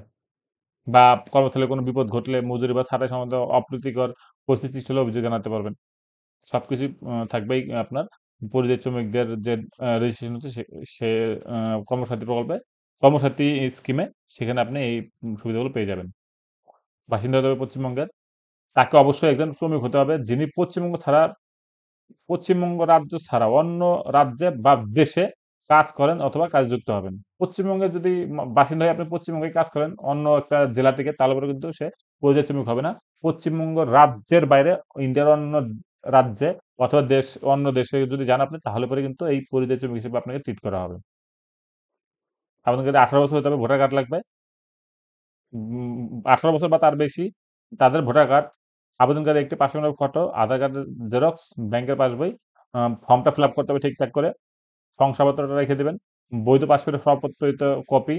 S1: বা কর্মস্থলে কোনো বিপদ ঘটলে মজুরি বা ছাঁটাই সম্বন্ধে অপ্রীতিকর পরিস্থিতি সৃষ্টি হলে অভিযোগ জানাতে পারবেন। সবকিছুই থাকবেই আপনার পরিযায়ী শ্রমিকদের যে রেজিস্ট্রেশন হচ্ছে সে আ কর্মসাথী প্রকল্পে, কর্মসাথী স্কিমে, সেখানে আপনি এই সুবিধাগুলো পেয়ে যাবেন। বাসিন্দা হতে হবে পশ্চিমবঙ্গের। তাকে অবশ্যই একজন শ্রমিক হতে হবে যিনি পশ্চিমবঙ্গ রাজ্য ছাড়া অন্য রাজ্যে বা দেশে কাজ করেন অথবা কাজে যুক্ত হবেন। পশ্চিমবঙ্গে যদি বাসিন্দা হয়ে আপনি পশ্চিমবঙ্গে কাজ করেন অন্য একটা জেলা থেকে, তাহলে পরে কিন্তু সে পরিযায়ী শ্রমিক হবে না। পশ্চিমবঙ্গ রাজ্যের বাইরে ইন্ডিয়ার অন্য রাজ্যে অথবা অন্য দেশে যদি যান আপনি, তাহলে পরে কিন্তু এই পরিযায়ী শ্রমিক হিসেবে আপনাকে ট্রিট করা হবে। আপনাকে 18 বছর হতে হবে, ভোটার কার্ড লাগবে। 18 বছর বা তার বেশি তাদের ভোটার কার্ড, আবেদনকারী একটি পাসপোর্ট ফটো, আধার কার্ডের জেরক্স, ব্যাংকের পাসবই, ফর্মটা ফিল আপ করতে হবে ঠিকঠাক করে, শংসাপত্রটা রেখে দিবেন, বৈধ পাসপোর্টের সপ্রত্যয়িত কপি।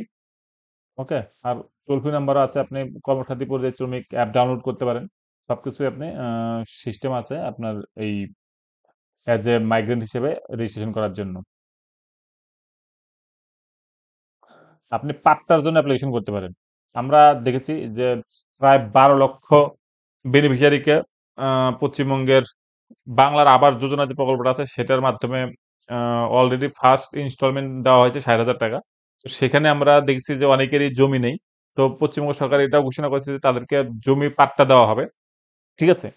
S1: ওকে? আর টোল ফ্রি নাম্বারও আছে, আপনি কর্মসাথী পরিযায়ী শ্রমিক অ্যাপ ডাউনলোড করতে পারেন। সবকিছুই আপনি সিস্টেম আছে আপনার এই অ্যাজ এ মাইগ্রেন্ট হিসেবে রেজিস্ট্রেশন করার জন্য। আপনি পাট্টার জন্য অ্যাপ্লিকেশন করতে পারেন। আমরা দেখেছি যে প্রায় ১২ লক্ষ বেনিফিশিয়ারিকে পশ্চিমবঙ্গের বাংলার আবাস যোজনা যে প্রকল্পটা আছে সেটার মাধ্যমে অলরেডি ফার্স্ট ইনস্টলমেন্ট দেওয়া হয়েছে ৬০,০০০ টাকা। তো সেখানে আমরা দেখছি যে অনেকেরই জমি নেই। তো পশ্চিমবঙ্গ সরকার এটাও ঘোষণা করেছে যে তাদেরকে জমি পাট্টা দেওয়া হবে। ঠিক আছে?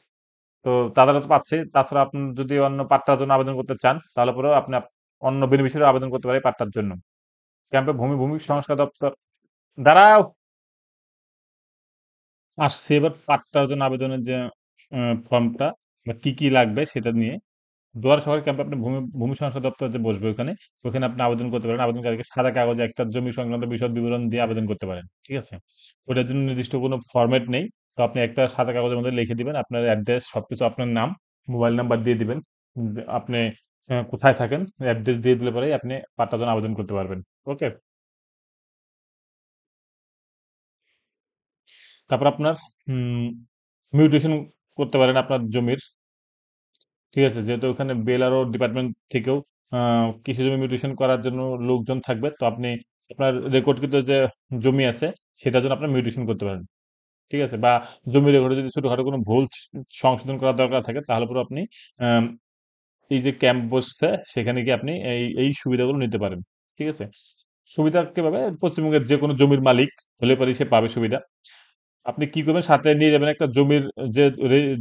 S1: তো তারা তো পাচ্ছে। তাছাড়া আপনি যদি অন্য পাট্টার জন্য আবেদন করতে চান, তাহলে পরেও আপনি অন্য বেনিফিশিয়ারি আবেদন করতে পারে পাট্টার জন্য। ক্যাম্পে ভূমি সংস্কার দপ্তর দাঁড়াও আসছে এবার পাট্টার জন্য আবেদনের যে ফর্মটা বা কি লাগবে সেটা নিয়ে দুয়ারে সরকারি ক্যাম্পে আপনি ভূমি সংস্কার দপ্তর যে বসবে ওখানে আপনি আবেদন করতে পারেন। আবেদনকারীকে সাদা কাগজে একটা জমি সংক্রান্ত বিশদ বিবরণ দিয়ে আবেদন করতে পারেন। ঠিক আছে? ওটার জন্য নির্দিষ্ট কোনো ফরম্যাট নেই। তো আপনি একটা সাদা কাগজের মধ্যে লিখে দিবেন আপনার অ্যাড্রেস সবকিছু, আপনার নাম, মোবাইল নাম্বার দিয়ে দিবেন। আপনি কোথায় থাকেন অ্যাড্রেস দিয়ে দিলে পরেই আপনি পাট্টার জন্য আবেদন করতে পারবেন। ওকে? তারপর আপনার মিউটেশন করতে পারেন আপনার জমির। ঠিক আছে? যেহেতু ওখানে বেলারও ডিপার্টমেন্ট থেকেও কৃষি জমি মিউটেশন করার জন্য লোকজন থাকবে। তো আপনি আপনার রেকর্ডকৃত যে জমি আছে সেটার জন্য আপনার মিউটেশন করতে পারেন। ঠিক আছে? বা জমি রেকর্ডে যদি ছোটখাটো কোনো ভুল সংশোধন করার দরকার থাকে তাহলে পরে আপনি আম এই যে ক্যাম্প বসছে সেখানে গিয়ে আপনি এই সুবিধাগুলো নিতে পারেন। ঠিক আছে? সুবিধা কিভাবে? পশ্চিমবঙ্গের যেকোনো জমির মালিক হলে পরেই সে পাবে সুবিধা। আপনি কি করবেন সাথে নিয়ে যাবেন একটা জমির যে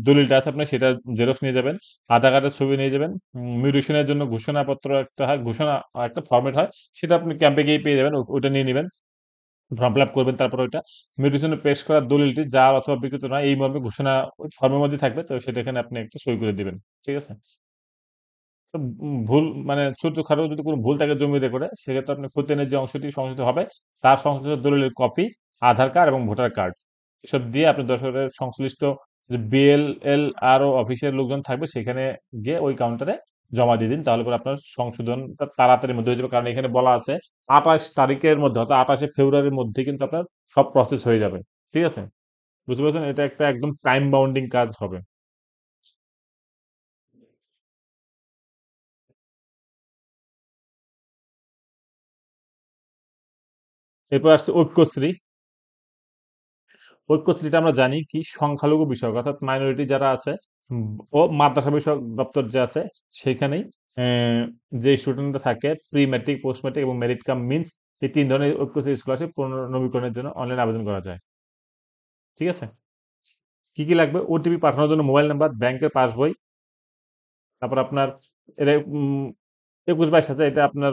S1: দলিলটা আছে আপনার সেটা জেরক্স নিয়ে যাবেন, আধার কার্ডের ছবি নিয়ে যাবেন, মিউটেশনের জন্য ঘোষণাপত্র একটা হয়, একটা ফরম্যাট হয়, সেটা আপনি ক্যাম্পে গিয়ে পেয়ে যাবেন, ওইটা নিয়ে নেবেন, ফর্ম ফিল আপ করবেন, তারপর ওইটা মিউটেশনে পেশ করার দলিলটি যা অথবা বিকৃত নয় এই মর্মে ঘোষণা ওই ফর্মের মধ্যে থাকবে, তো সেটা এখানে আপনি একটা সই করে দিবেন। ঠিক আছে? তো ভুল মানে ছোটখাটো যদি কোনো ভুল থাকে জমি রেকর্ডে সেক্ষেত্রে আপনি খতিয়ানের যে অংশটি সংশোধিত হবে তার সংশ্লিষ্ট দলিলের কপি, আধার কার্ড এবং ভোটার কার্ড এসব দিয়ে আপনি দর্শকের সংশ্লিষ্ট যে বিএলএল আরও অফিসের লোকজন থাকবে সেখানে গিয়ে ওই কাউন্টারে জমা দিয়ে দিন, তাহলে পরে আপনার সংশোধনটা তাড়াতাড়ির মধ্যে হয়ে যাবে, কারণ এখানে বলা আছে 28 তারিখের মধ্যে অর্থাৎ 28শে ফেব্রুয়ারির মধ্যে কিন্তু আপনার সব প্রসেস হয়ে যাবে। ঠিক আছে? বুঝতে পারছেন? এটা একটা একদম টাইম বাউন্ডিং কাজ হবে। এরপর আসছে ঐক্যশ্রী। ঐক্যশ্রীটা আমরা জানি কি সংখ্যালঘু বিষয়ক অর্থাৎ মাইনরিটি যারা আছে ও মাদ্রাসা বিষয়ক দপ্তর যে আছে সেখানেই যে স্টুডেন্টরা থাকে প্রি ম্যাট্রিক, পোস্ট ম্যাট্রিক এবং মেরিট কাম মিন্স এই 3 ধরনের ঐক্যশ্রী স্কলারশিপ পুনর্নবীকরণের জন্য অনলাইন আবেদন করা যায়। ঠিক আছে? কি লাগবে? ওটিপি পাঠানোর জন্য মোবাইল নাম্বার, ব্যাংকের পাসবই, তারপর আপনার এটা ২১-২২ এটা আপনার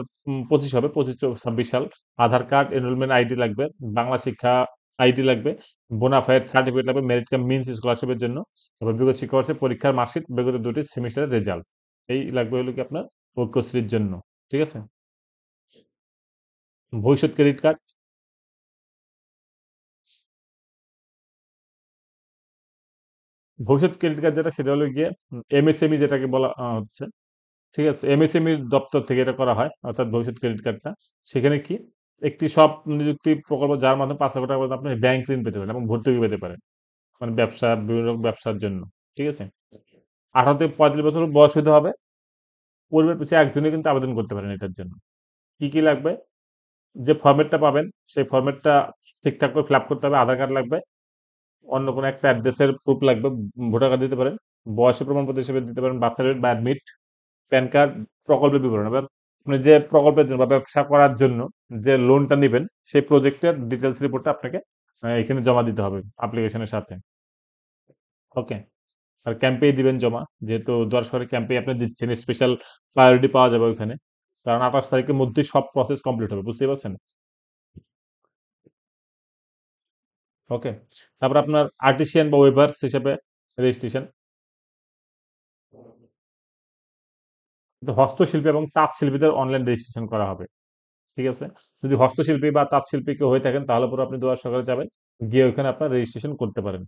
S1: ২৫ হবে, ২৫-২৬ সাল। আধার কার্ড, এনরোলমেন্ট আইডি লাগবে, বাংলা শিক্ষা আইডি লাগবে, বোনাফাইড সার্টিফিকেট লাগবে, মেরিট কাম মিন্স স্কলারশিপের জন্য। তারপর বিগত শিক্ষাবর্ষের পরীক্ষার মার্কশিট, বিগত ২টি সেমিস্টারের রেজাল্ট। এই লাগবে হলো কি আপনার ঐক্যশ্রীর জন্য। ঠিক আছে? ভবিষ্যৎ ক্রেডিট কার্ড, ভবিষ্যৎ ক্রেডিট কার্ড যেটা সেটা হলো গিয়ে এমএসএমই যেটাকে বলা হচ্ছে। ঠিক আছে? এমএসএমই দপ্তর থেকে এটা করা হয় অর্থাৎ ভবিষ্যৎ ক্রেডিট কার্ডটা। সেখানে কি একটি সব নিযুক্তি প্রকল্প যার মাধ্যমে ৳৫,০০,০০০ পর্যন্ত আপনি ব্যাংক ঋণ পেতে পারেন এবং ভর্তুকি পেতে পারেন। মানে বিভিন্ন রকম ব্যবসার জন্য। ঠিক আছে? ১৮ থেকে ৩৫ বছর বয়স হইতে হবে। পরিবার পিছু একজনই কিন্তু আবেদন করতে পারেন এটার জন্য। কি লাগবে? যে ফরমেটটা পাবেন সেই ফরমেটটা ঠিকঠাক করে ফিল আপ করতে হবে। আধার কার্ড লাগবে। অন্য কোনো একটা অ্যাড্রেসের প্রুফ লাগবে। ভোটার কার্ড দিতে পারেন। বয়সের প্রমাণপত্র হিসেবে দিতে পারেন বার্থ সার্টিফিকেট বা অ্যাডমিট, প্যান কার্ড, প্রকল্পের বিবরণ। এবার আপনি যে প্রকল্পের জন্য বা ব্যবসা করার জন্য যে লোনটা নিবেন সেই প্রজেক্টের ডিটেইলস রিপোর্টটা আপনাকে এখানে জমা দিতে হবে অ্যাপ্লিকেশনের সাথে। ওকে? আর ক্যাম্পেই দিবেন জমা। যেহেতু দরসরে ক্যাম্পেই আপনি দিচ্ছেন, স্পেশাল প্রায়োরিটি পাওয়া যাবে ওইখানে। কারণ ২৮ তারিখের মধ্যেই সব প্রসেস কমপ্লিট হবে। বুঝতেই পারছেন? ওকে? তারপর আপনার আর্টিসিয়ান বা ওয়েভার্স হিসেবে রেজিস্ট্রেশন। হস্তশিল্পী এবং তাঁত শিল্পীদের অনলাইন রেজিস্ট্রেশন করা হবে। ঠিক আছে? যদি হস্তশিল্পী বা তাঁতশিল্পী কেউ হয়ে থাকেন তাহলে পরে আপনি দুয়ার সরকারে যাবেন। গিয়ে ওখানে আপনার রেজিস্ট্রেশন করতে পারেন।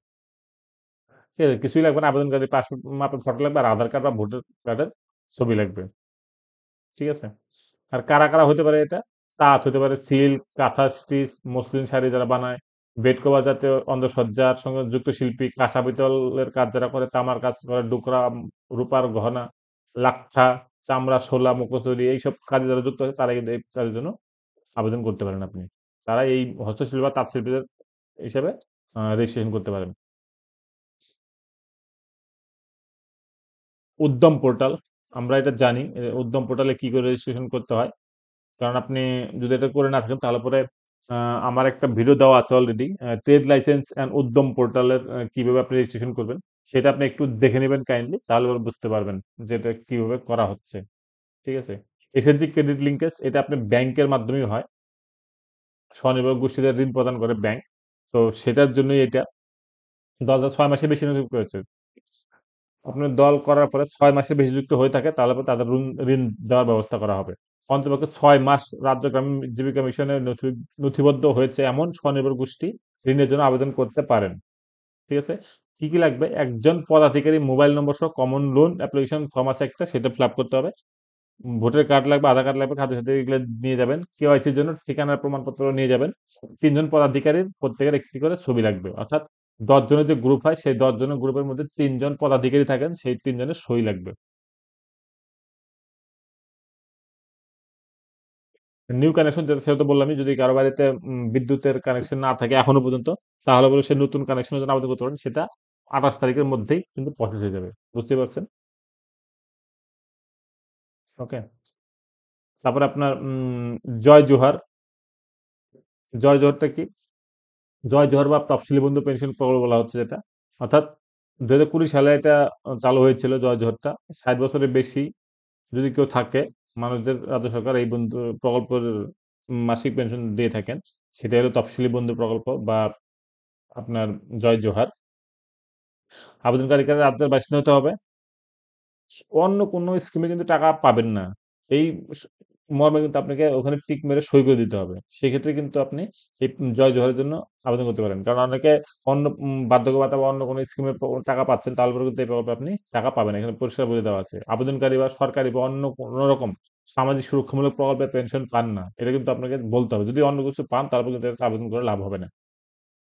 S1: ঠিক আছে? কিছুই লাগবে না। আবেদনকারীর পাসপোর্ট মাপের ফটো লাগবে আর আধার কার্ড বা ভোটার কার্ডের ছবি লাগবে। ঠিক আছে? আর কারা হতে পারে এটা? তাঁত হতে পারে, সিল্ক, কাঁথা স্টিচ, মসলিন শাড়ি যারা বানায়, বেড কভার জাতীয় অন্দরসজ্জার সঙ্গে যুক্ত শিল্পী, কাঁসা পিতলের কাজ যারা করে, তামার কাজ করে, ডোকরা, রূপার গহনা, লাক্ষা, চামড়া, শোলা, মুখোশ তৈরি এইসব কাজে যারা যুক্ত আছে তারা কিন্তু এই কাজের জন্য আবেদন করতে পারেন আপনি। তারা এই হস্তশিল্পী বা তাঁত শিল্পীদের হিসেবে রেজিস্ট্রেশন করতে পারেন। উদ্যম পোর্টাল। আমরা এটা জানি উদ্যম পোর্টালে কি করে রেজিস্ট্রেশন করতে হয়। কারণ আপনি যদি এটা করে না থাকেন তাহলে পরে আমার একটা ভিডিও দেওয়া আছে অলরেডি ট্রেড লাইসেন্স অ্যান্ড উদ্যম পোর্টালের কিভাবে আপনি রেজিস্ট্রেশন করবেন সেটা আপনি একটু দেখে নেবেন কাইন্ডলি, তাহলে পরে বুঝতে পারবেন যে এটা কিভাবে করা হচ্ছে। ঠিক আছে? এসএসজি ক্রেডিট লিঙ্কেজ এটা আপনি ব্যাংকের মাধ্যমেই হয়। স্বনির্ভর গোষ্ঠীদের ঋণ প্রদান করে ব্যাংক। তো সেটার জন্যই এটা ২০০৬ মাসের বেশি নিযুক্ত হয়েছে। আপনার দল করার পরে ৬ মাসের বেশি যুক্ত হয়ে থাকে তাহলে পরে তাদের ঋণ দেওয়ার ব্যবস্থা করা হবে। অন্ততপক্ষে ৬ মাস রাজ্য গ্রামীণ জীবিকা মিশনের নথিবদ্ধ হয়েছে এমন স্বনির্ভর গোষ্ঠী ঋণের জন্য আবেদন করতে পারেন। ঠিক আছে? কি, কি লাগবে? একজন পদাধিকারী মোবাইল নম্বর সহ কমন লোন অ্যাপ্লিকেশন ফর্ম আছে একটা, সেটা ফিল আপ করতে হবে। ভোটার কার্ড লাগবে, আধার কার্ড লাগবে, খাদ্য সাথী এগুলো নিয়ে যাবেন। কেওয়াইসির জন্য ঠিকানার প্রমাণপত্র নিয়ে যাবেন। ৩ জন পদাধিকারীর প্রত্যেকের একটি করে ছবি লাগবে। অর্থাৎ ১০ জনের যে গ্রুপ হয় সেই ১০ জনের গ্রুপের মধ্যে ৩ জন পদাধিকারী থাকেন, সেই ৩ জনের সই লাগবে। নিউ কানেকশন যেটা সেটা তো বললামই, যদি কারো বাড়িতে বিদ্যুতের কানেকশন না থাকে এখনো পর্যন্ত, তাহলে বলে সে নতুন কানেকশনের জন্য আবেদন করতে পারেন। সেটা ২৮ তারিখের মধ্যেই কিন্তু প্রসেস হয়ে যাবে। বুঝতে পারছেন? ওকে। তারপরে আপনার জয় জোহার। জয় জোহারটা কি? জয় জোহর বা তফসিলি বন্ধু পেনশন প্রকল্প বলা হচ্ছে যেটা। অর্থাৎ ২০২০ সালে এটা চালু হয়েছিল জয় জোহরটা। ৬০ বছরের বেশি যদি কেউ থাকে, মানুষদের রাজ্য সরকার এই বন্ধু প্রকল্পের মাসিক পেনশন দিয়ে থাকেন। সেটাই হলো তফসিলি বন্ধু প্রকল্প বা আপনার জয় জোহার। আবেদনকারীকে রাজ্যের বাসিন্দা হতে হবে। অন্য কোনো স্কিমে কিন্তু টাকা পাবেন না। এই স মর্মে কিন্তু আপনাকে ওখানে টিক মেরে সই করে দিতে হবে। সেক্ষেত্রে কিন্তু আপনি এই জয় জোহারের জন্য আবেদন করতে পারেন। কারণ অনেকে অন্য বার্ধক্য ভাতা বা অন্য কোনো স্কিমে টাকা পাচ্ছেন, তারপরেও কিন্তু এই প্রকল্পে আপনি টাকা পাবেন না। এখানে পরিষ্কার বলে দেওয়া আছে। আবেদনকারী বা সরকারি বা অন্য কোনো রকম সামাজিক সুরক্ষামূলক প্রকল্পে পেনশন পান না। এটা কিন্তু আপনাকে বলতে হবে। যদি অন্য কিছু পান তারপর কিন্তু এটাতে আবেদন করে লাভ হবে না।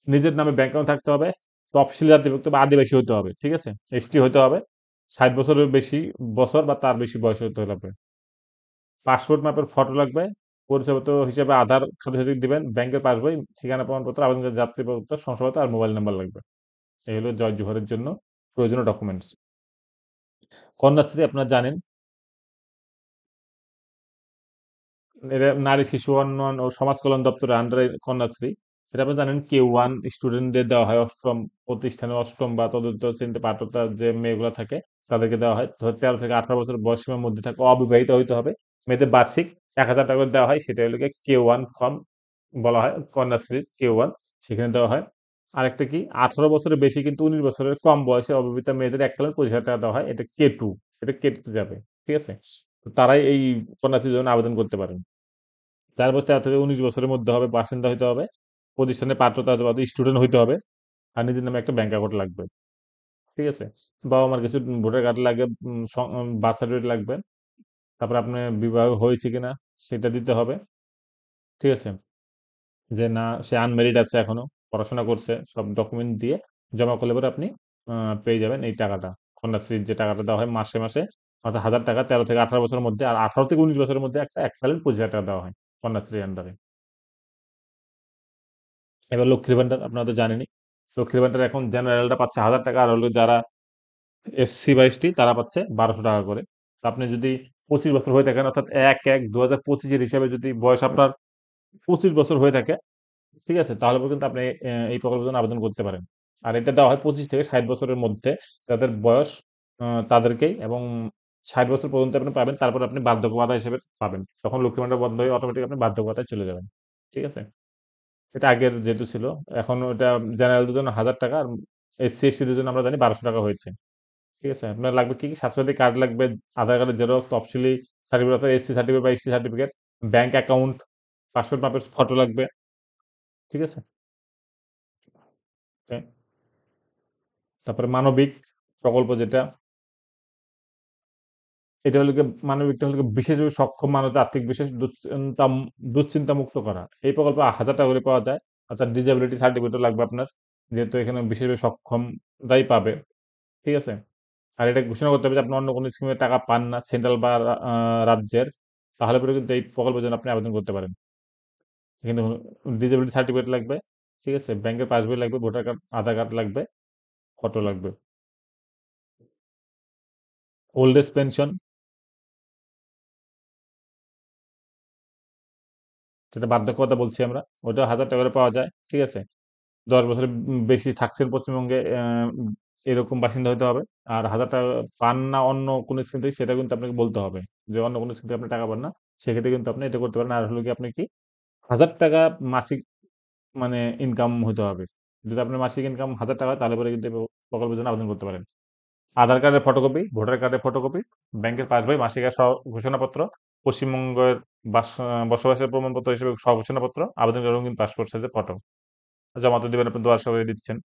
S1: নিজের নামে ব্যাংক অ্যাকাউন্ট থাকতে হবে। তফসিলি জাতিভুক্ত বা আদিবাসী হতে হবে। ঠিক আছে? এসটি হতে হবে। ৬০ বছরের বেশি বছর বা তার বেশি বয়স হতে হবে। পাসপোর্ট মাপের ফটো লাগবে। পরিচয়পত্র হিসেবে আধার সাথে দিবেন, ব্যাংকের পাসবই, ঠিকানা প্রমাণপত্র, আবেদনকারীর যাত্রীপত্র, শংসাপত্র আর মোবাইল নাম্বার লাগবে। এই হলো জয় জোহরের জন্য প্রয়োজনীয় ডকুমেন্টস। কন্যাশ্রী আপনারা জানেন, এরা নারী শিশু উন্নয়ন ও সমাজ কল্যাণ দপ্তরের আন্ডারে কন্যাশ্রী। এটা আপনি জানেন K1 স্টুডেন্টদের দেওয়া হয়, অষ্টম প্রতিষ্ঠানে অষ্টম বা তদুর্ধ শ্রেণীতে পাঠরত যে মেয়েগুলো থাকে তাদেরকে দেওয়া হয়। 13 থেকে 18 বছর বয়স সীমার মধ্যে থাকা অবিবাহিত হইতে হবে। মেয়েদের বার্ষিক ১,০০০ টাকা করে দেওয়া হয়। সেটা হলো গিয়ে K1 ফর্ম বলা হয়, কন্যাশ্রী K1 সেখানে দেওয়া হয়। আরেকটা কি 18 বছরের বেশি কিন্তু 19 বছরের কম বয়সে অবিবাহিতা মেয়েদের এককালীন ২৫,০০০ টাকা দেওয়া হয়। এটা K2, এটা K2 যাবে। ঠিক আছে? তো তারাই এই কন্যাশ্রীর জন্য আবেদন করতে পারেন। ৪ বছর ১৩ থেকে ১৯ বছরের মধ্যে হবে, বাসিন্দা হইতে হবে, প্রতিষ্ঠানের পাত্রতা হতে হবে, স্টুডেন্ট হইতে হবে, আর নিজের নামে একটা ব্যাংক অ্যাকাউন্ট লাগবে। ঠিক আছে? বাবা-মার কিছু ভোটার কার্ড লাগবে, বার্থ সার্টিফিকেট লাগবে। তারপরে আপনার বিবাহ হয়েছে কিনা সেটা দিতে হবে। ঠিক আছে? যে না সে আনমেরিড আছে এখনো, পড়াশোনা করছে, সব ডকুমেন্ট দিয়ে জমা করলে পরে আপনি পেয়ে যাবেন এই টাকাটা। কন্যাশ্রীর যে টাকাটা দেওয়া হয় মাসে, মাসে অর্থাৎ ১,০০০ টাকা ১৩ থেকে ১৮ বছরের মধ্যে, আর ১৮ থেকে ১৯ বছরের মধ্যে একটা এককালীন ২৫,০০০ টাকা দেওয়া হয় কন্যাশ্রীর আন্ডারে। এবার লক্ষ্মীর ভান্ডার আপনারা তো জানেনই। লক্ষ্মীর ভান্ডার এখন জেনারেলরা পাচ্ছে ১,০০০ টাকা, আর হলো যারা এসসি বা এসটি তারা পাচ্ছে ১,২০০ টাকা করে। তো আপনি যদি ২৫ বছর হয়ে থাকেন, অর্থাৎ ১-১-২০২৫ এর হিসাবে যদি বয়স আপনার ২৫ বছর হয়ে থাকে, ঠিক আছে? তাহলে পরে কিন্তু আপনি এই প্রকল্পের জন্য আবেদন করতে পারেন। আর এটা দেওয়া হয় ২৫ থেকে ৬০ বছরের মধ্যে যাদের বয়স তাদেরকেই, এবং ৬০ বছর পর্যন্ত আপনি পাবেন। তারপরে আপনি বার্ধক্য ভাতা হিসেবে পাবেন। তখন লক্ষ্মীর ভান্ডার বন্ধ হয়ে অটোমেটিক আপনি বার্ধক্য ভাতায় চলে যাবেন। ঠিক আছে? এটা আগের যেহেতু ছিল, এখন ওটা জেনারেলদের জন্য ১,০০০ টাকা, আর এসসি, এসটিদের জন্য আমরা জানি ১,২০০ টাকা হয়েছে। ঠিক আছে? আপনার লাগবে কি, কি? স্বাস্থ্যসাথী কার্ড লাগবে, আধার কার্ডের জেরক্স, তফসিলি সার্টিফিকেট অর্থাৎ এসসি সার্টিফিকেট বা ST certificate, bank account, passport মাপের ফটো লাগবে। ঠিক আছে? ওকে। তারপরে মানবিক প্রকল্প যেটা, এটা হলো গিয়ে মানবিকটা হলো গিয়ে বিশেষভাবে সক্ষম মানুষদের আর্থিক বিশেষ দুশ্চিন্তা মুক্ত করা। এই প্রকল্পে ১,০০০ টাকা করে পাওয়া যায়। অর্থাৎ ডিসেবিলিটি সার্টিফিকেটও লাগবে আপনার। যেহেতু এখানে বিশেষভাবে সক্ষমরাই পাবে। ঠিক আছে? আর এটা ঘোষণা করতে হবে যে আপনি অন্য কোনো স্কিমে টাকা পান না সেন্ট্রাল বা রাজ্যের। তাহলে পরে কিন্তু এই প্রকল্পের জন্য আপনি আবেদন করতে পারেন। কিন্তু ডিসেবিলিটি সার্টিফিকেট লাগবে। ঠিক আছে? ব্যাংকের পাসবই লাগবে, ভোটার কার্ড, আধার কার্ড লাগবে, ফটো লাগবে। Old age pension. যেটা বার্ধক্য বলছি আমরা, ওটা 1000 টাকা করে পাওয়া যায়। ঠিক আছে? 10 বছরের বেশি থাকছেন পশ্চিমবঙ্গে, এরকম বাসিন্দা হতে হবে। আর 1000 টাকা পান না অন্য কোনো স্কিম থেকে, সেটা কিন্তু আপনাকে বলতে হবে যে অন্য কোনো স্কিম থেকে আপনি টাকা পান না। সেক্ষেত্রে কিন্তু আপনি এটা করতে পারেন। আর হলো কি, আপনি কি 1000 টাকা মাসিক মানে ইনকাম হতে হবে। যদি আপনার মাসিক ইনকাম 1000 টাকা হয়, তাহলে পরে কিন্তু এই প্রকল্পের জন্য আবেদন করতে পারেন। আধার কার্ডের ফটোকপি, ভোটার কার্ডের ফটোকপি, ব্যাংকের পাসবই, মাসিক আয় ঘোষণাপত্র, পশ্চিমবঙ্গের বসবাসের প্রমাণপত্র হিসেবে ঘোষণাপত্র, আবেদনকারী রঙিন পাসপোর্ট সাইজের ফটো জমা তো দিবেন, আপনি দোয়ার সবাই দিচ্ছেন।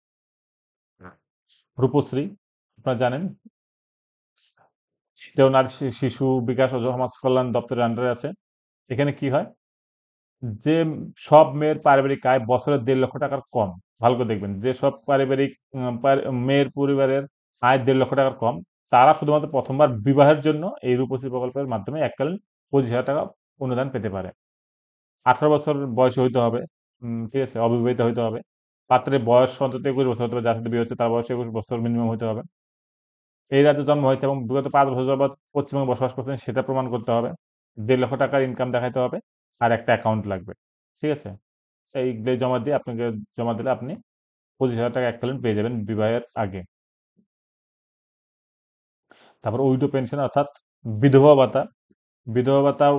S1: রূপশ্রী আপনারা জানেন, এটাও নারী শিশু বিকাশ ও সমাজ কল্যাণ দপ্তরের আন্ডারে আছে। এখানে কি হয়, যে সব মেয়ের পারিবারিক আয় বছরে 1.5 লক্ষ টাকার কম, ভালো করে দেখবেন, যে সব পারিবারিক মেয়ের পরিবারের আয় 1.5 লক্ষ টাকার কম, তারা শুধুমাত্র প্রথমবার বিবাহের জন্য এই রূপশ্রী প্রকল্পের মাধ্যমে এককালীন 25,000 টাকা অনুদান পেতে পারে। 18 বছর বয়স হইতে হবে, ঠিক আছে, অবিবাহিত হইতে হবে। পাত্রের বয়স অন্তত 21 বছর হতে হবে, যার সাথে বিয়ে হচ্ছে তার বয়স 21 বছর মিনিমাম হইতে হবে। এই রাজ্যে জন্ম হয়েছে এবং বিগত 5 বছর যাবৎ পশ্চিমবঙ্গে বসবাস করছেন, সেটা প্রমাণ করতে হবে। 1.5 লক্ষ টাকার ইনকাম দেখাইতে হবে। আর একটা অ্যাকাউন্ট লাগবে। ঠিক আছে? এইগুলো জমা দিয়ে আপনাকে জমা দিলে আপনি 25,000 টাকা এককালীন পেয়ে যাবেন বিবাহের আগে। তারপর উইডো পেনশন অর্থাৎ বিধবা ভাতা। বিধবা ভাতাও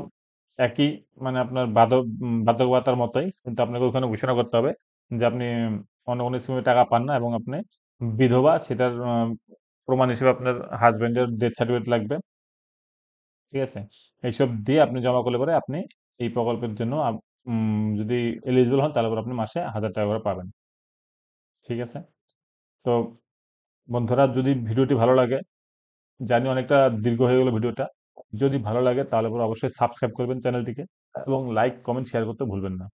S1: একই, মানে আপনার বার্ধক্য ভাতার মতোই, কিন্তু আপনাকে ওখানে ঘোষণা করতে হবে যে আপনি অন্য কোনো স্কিমে টাকা পান না এবং আপনি বিধবা, সেটার প্রমাণ হিসেবে আপনার হাজবেন্ডের ডেথ সার্টিফিকেট লাগবে। ঠিক আছে? এইসব দিয়ে আপনি জমা করলে পরে আপনি এই প্রকল্পের জন্য যদি এলিজিবল হন, তাহলে পরে আপনি মাসে 1000 টাকা করে পাবেন। ঠিক আছে? তো বন্ধুরা, যদি ভিডিওটি ভালো লাগে, জানি অনেকটা দীর্ঘ হয়ে গেল ভিডিওটা। যদি ভালো লাগে তাহলে পরে অবশ্যই সাবস্ক্রাইব করবেন চ্যানেলটিকে এবং লাইক, কমেন্ট, শেয়ার করতে ভুলবেন না।